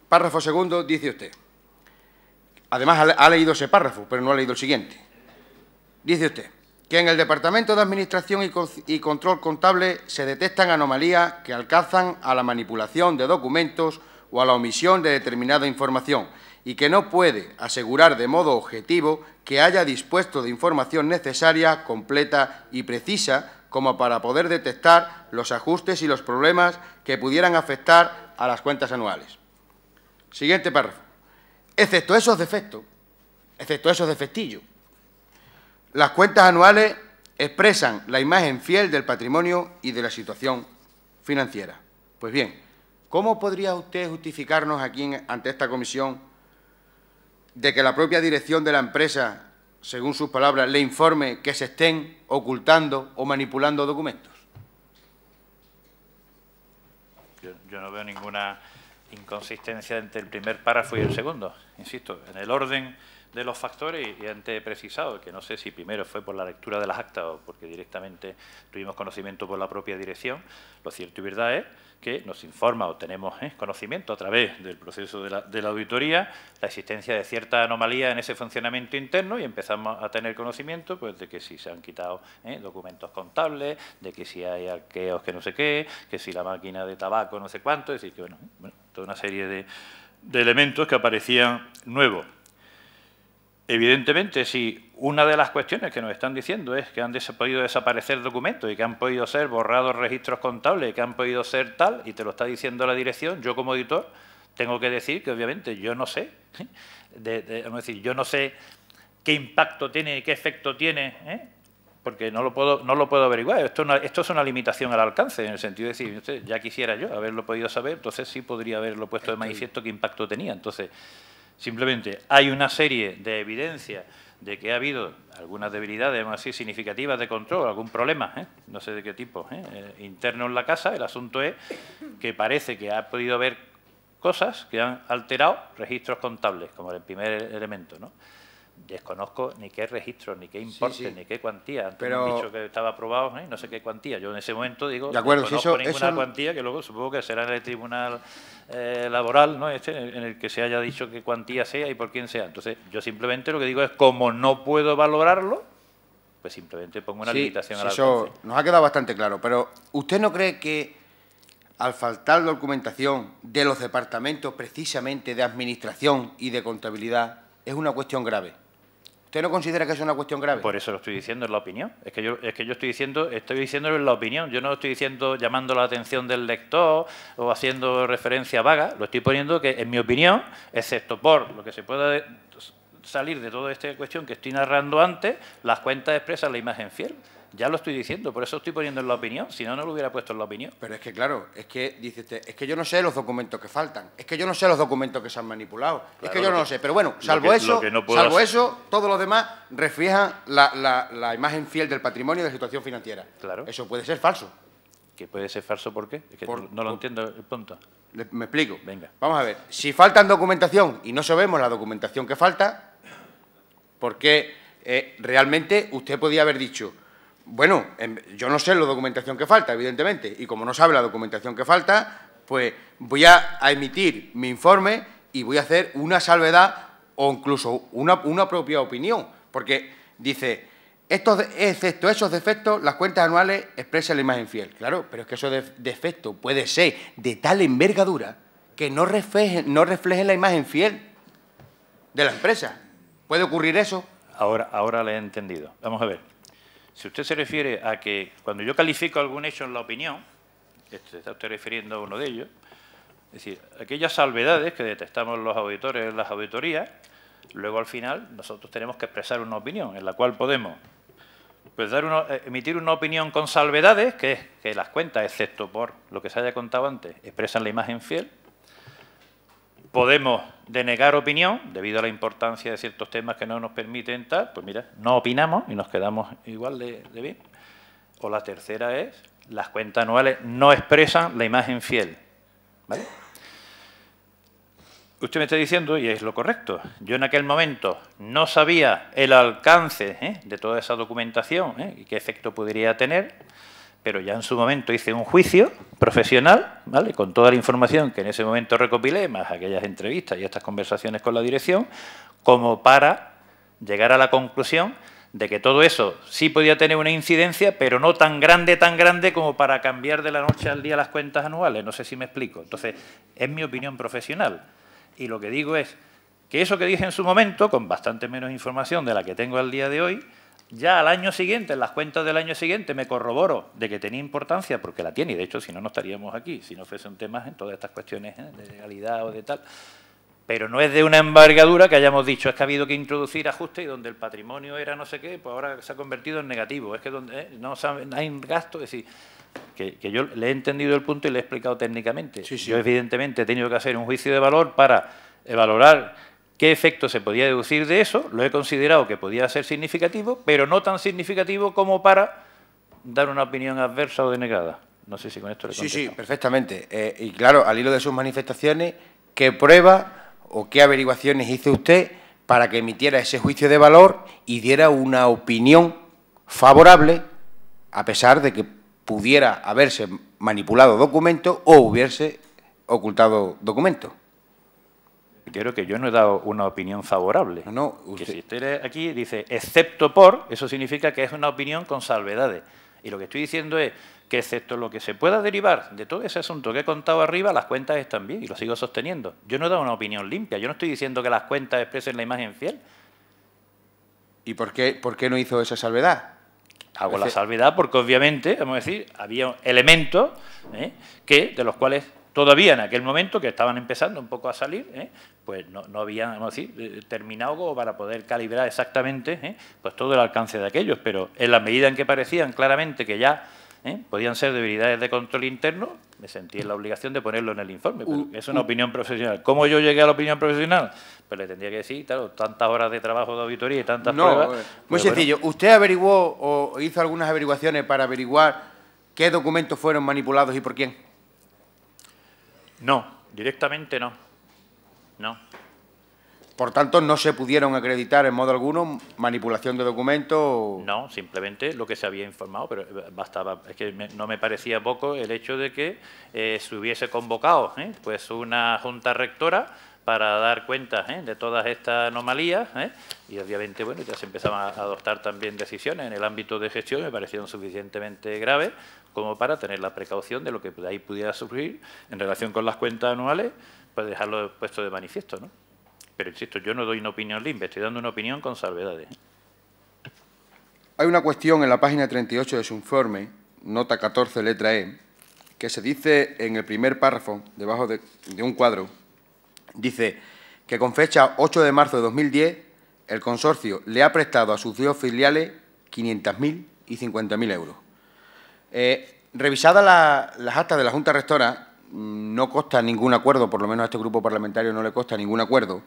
párrafo segundo, dice usted. Además, ha leído ese párrafo, pero no ha leído el siguiente. Dice usted que en el Departamento de Administración y Control Contable se detectan anomalías que alcanzan a la manipulación de documentos o a la omisión de determinada información y que no puede asegurar de modo objetivo que haya dispuesto de información necesaria, completa y precisa como para poder detectar los ajustes y los problemas que pudieran afectar a las cuentas anuales. Siguiente párrafo. Excepto esos defectos, excepto esos defectillos, las cuentas anuales expresan la imagen fiel del patrimonio y de la situación financiera. Pues bien, ¿cómo podría usted justificarnos aquí ante esta comisión de que la propia dirección de la empresa, según sus palabras, le informe que se estén ocultando o manipulando documentos? Yo no veo ninguna inconsistencia entre el primer párrafo y el segundo. Insisto, en el orden de los factores, y antes he precisado que no sé si primero fue por la lectura de las actas o porque directamente tuvimos conocimiento por la propia dirección, lo cierto y verdad es que nos informa o tenemos conocimiento a través del proceso de la auditoría la existencia de cierta anomalía en ese funcionamiento interno y empezamos a tener conocimiento pues de que si se han quitado documentos contables, de que si hay arqueos que no sé qué, que si la máquina de tabaco no sé cuánto, es decir, que bueno, toda una serie de elementos que aparecían nuevos. Evidentemente, si una de las cuestiones que nos están diciendo es que han podido desaparecer documentos y que han podido ser borrados registros contables y que han podido ser tal, y te lo está diciendo la dirección, yo como auditor tengo que decir que obviamente yo no sé, vamos a decir, yo no sé qué impacto tiene y qué efecto tiene, porque no lo puedo averiguar. Esto es una limitación al alcance, en el sentido de decir, ya quisiera yo haberlo podido saber, entonces sí podría haberlo puesto de manifiesto qué impacto tenía. Entonces, simplemente hay una serie de evidencias de que ha habido algunas debilidades más así significativas de control, algún problema, no sé de qué tipo, interno en la casa. El asunto es que parece que ha podido haber cosas que han alterado registros contables, como el primer elemento, ¿no? Desconozco ni qué registro, ni qué importe, ni qué cuantía. Antes me han dicho que estaba aprobado, no sé qué cuantía. Yo en ese momento digo, de acuerdo, desconozco ninguna cuantía, que luego supongo que será en el tribunal laboral, ¿no? En el que se haya dicho qué cuantía sea y por quién sea. Entonces, yo simplemente lo que digo es, como no puedo valorarlo, pues simplemente pongo una limitación al alcance. Eso nos ha quedado bastante claro. Pero, ¿usted no cree que al faltar documentación de los departamentos precisamente de administración y de contabilidad es una cuestión grave? ¿Usted no considera que es una cuestión grave? Por eso lo estoy diciendo, en la opinión. Es que yo estoy diciéndolo en la opinión. Yo no lo estoy diciendo llamando la atención del lector o haciendo referencia vaga. Lo estoy poniendo que, en mi opinión, excepto por lo que se pueda salir de toda esta cuestión que estoy narrando antes, las cuentas expresan la imagen fiel. Ya lo estoy diciendo, por eso estoy poniendo en la opinión, si no, no lo hubiera puesto en la opinión. Pero es que, claro, es que, dice usted, es que yo no sé los documentos que faltan, es que yo no sé los documentos que se han manipulado, claro, es que yo no lo sé. Pero bueno, salvo eso, todo lo demás refleja la imagen fiel del patrimonio y de la situación financiera. Claro. Eso puede ser falso. ¿Que puede ser falso por qué? Es que no lo entiendo el punto. Me explico. Venga. Vamos a ver, si faltan documentación y no sabemos la documentación que falta, porque realmente usted podía haber dicho, bueno, yo no sé la documentación que falta, evidentemente, y como no sabe la documentación que falta, pues voy a emitir mi informe y voy a hacer una salvedad o incluso una propia opinión, porque dice, excepto esos defectos, las cuentas anuales expresan la imagen fiel. Claro, pero es que esos defectos puede ser de tal envergadura que no reflejen la imagen fiel de la empresa. ¿Puede ocurrir eso? Ahora le he entendido. Vamos a ver. Si usted se refiere a que cuando yo califico algún hecho en la opinión, se está usted refiriendo a uno de ellos, es decir, aquellas salvedades que detectamos los auditores en las auditorías, luego al final nosotros tenemos que expresar una opinión en la cual podemos pues emitir una opinión con salvedades, que es que las cuentas, excepto por lo que se haya contado antes, expresan la imagen fiel. Podemos denegar opinión debido a la importancia de ciertos temas que no nos permiten tal, pues mira, no opinamos y nos quedamos igual de bien. O la tercera es, las cuentas anuales no expresan la imagen fiel. ¿Vale? Usted me está diciendo, y es lo correcto, yo en aquel momento no sabía el alcance de toda esa documentación y qué efecto podría tener, pero ya en su momento hice un juicio profesional, ¿vale?, con toda la información que en ese momento recopilé, más aquellas entrevistas y estas conversaciones con la dirección, como para llegar a la conclusión de que todo eso sí podía tener una incidencia, pero no tan grande como para cambiar de la noche al día las cuentas anuales. No sé si me explico. Entonces, es mi opinión profesional. Y lo que digo es que eso que dije en su momento, con bastante menos información de la que tengo al día de hoy, ya al año siguiente, en las cuentas del año siguiente, me corroboro de que tenía importancia, porque la tiene, y de hecho, si no, no estaríamos aquí, si no fuese un tema en todas estas cuestiones de legalidad o de tal. Pero no es de una envergadura que hayamos dicho, es que ha habido que introducir ajustes y donde el patrimonio era no sé qué, pues ahora se ha convertido en negativo. Es que donde no hay gasto, es decir, Que yo le he entendido el punto y le he explicado técnicamente. Sí, sí. Yo, evidentemente, he tenido que hacer un juicio de valor para valorar qué efecto se podía deducir de eso. Lo he considerado que podía ser significativo, pero no tan significativo como para dar una opinión adversa o denegada. No sé si con esto le contesto. Sí, perfectamente. Y claro, al hilo de sus manifestaciones, ¿qué prueba o qué averiguaciones hizo usted para que emitiera ese juicio de valor y diera una opinión favorable, a pesar de que pudiera haberse manipulado documentos o hubiese ocultado documentos? Creo que yo no he dado una opinión favorable. No, que si usted aquí dice, excepto por, eso significa que es una opinión con salvedades. Y lo que estoy diciendo es que, excepto lo que se pueda derivar de todo ese asunto que he contado arriba, las cuentas están bien, y lo sigo sosteniendo. Yo no he dado una opinión limpia, yo no estoy diciendo que las cuentas expresen la imagen fiel. ¿Y por qué no hizo esa salvedad? Hago la salvedad porque, obviamente, vamos a decir, había elementos de los cuales todavía en aquel momento, que estaban empezando un poco a salir, pues no habían, vamos a decir, terminado como para poder calibrar exactamente pues todo el alcance de aquellos. Pero en la medida en que parecían claramente que ya podían ser debilidades de control interno, me sentí en la obligación de ponerlo en el informe. Pero es una opinión profesional. ¿Cómo yo llegué a la opinión profesional? Pues le tendría que decir, claro, tantas horas de trabajo de auditoría y tantas pruebas. Muy pues sencillo. Bueno. ¿Usted averiguó o hizo algunas averiguaciones para averiguar qué documentos fueron manipulados y por quién? No, directamente no. No. Por tanto, no se pudieron acreditar en modo alguno manipulación de documentos. No, simplemente lo que se había informado, pero bastaba. Es que no me parecía poco el hecho de que se hubiese convocado pues una junta rectora para dar cuenta de todas estas anomalías y, obviamente, bueno, ya se empezaban a adoptar también decisiones en el ámbito de gestión, me parecieron suficientemente graves como para tener la precaución de lo que de ahí pudiera surgir en relación con las cuentas anuales, pues dejarlo puesto de manifiesto, ¿no? Pero, insisto, yo no doy una opinión limpia, estoy dando una opinión con salvedades. Hay una cuestión en la página 38 de su informe, nota 14, letra E, que se dice en el primer párrafo, debajo de un cuadro, dice que con fecha 8 de marzo de 2010, el consorcio le ha prestado a sus dos filiales 500.000 y 50.000 euros. Revisadas las actas de la Junta Rectora, no consta ningún acuerdo, por lo menos a este grupo parlamentario no le consta ningún acuerdo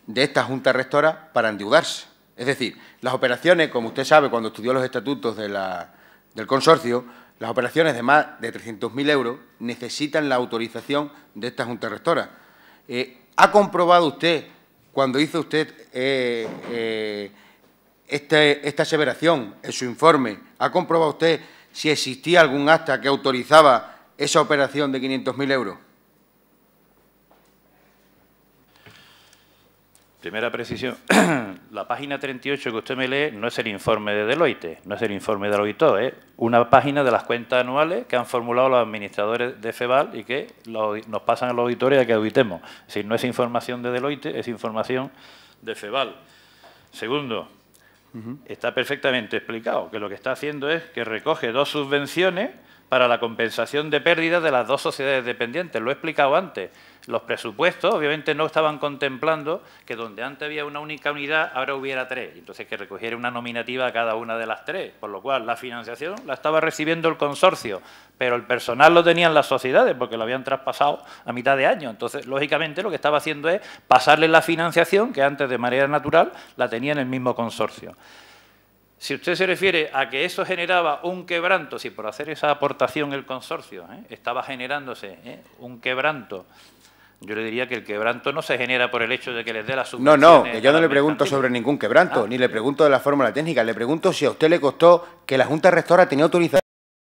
de esta Junta Rectora para endeudarse. Es decir, las operaciones, como usted sabe, cuando estudió los estatutos del consorcio, las operaciones de más de 300.000 euros necesitan la autorización de esta Junta Rectora. ¿Ha comprobado usted, cuando hizo usted esta aseveración en su informe, ha comprobado usted si existía algún acta que autorizaba esa operación de 500.000 euros? Primera precisión, la página 38 que usted me lee no es el informe de Deloitte, no es el informe del auditor, es una página de las cuentas anuales que han formulado los administradores de FEVAL y que nos pasan a los auditores a que auditemos. Es decir, no es información de Deloitte, es información de FEVAL. Segundo, está perfectamente explicado que lo que está haciendo es que recoge dos subvenciones para la compensación de pérdidas de las dos sociedades dependientes. Lo he explicado antes. Los presupuestos, obviamente, no estaban contemplando que donde antes había una única unidad, ahora hubiera tres. Entonces, que recogiera una nominativa a cada una de las tres. Por lo cual, la financiación la estaba recibiendo el consorcio, pero el personal lo tenían las sociedades porque lo habían traspasado a mitad de año. Entonces, lógicamente, lo que estaba haciendo es pasarle la financiación, que antes de manera natural la tenía en el mismo consorcio. Si usted se refiere a que eso generaba un quebranto, si por hacer esa aportación el consorcio estaba generándose un quebranto, yo le diría que el quebranto no se genera por el hecho de que les dé la subvención. No, que yo no le pregunto sobre ningún quebranto, ni le pregunto de la fórmula técnica, le pregunto si a usted le costó que la Junta Rectora tenía autorización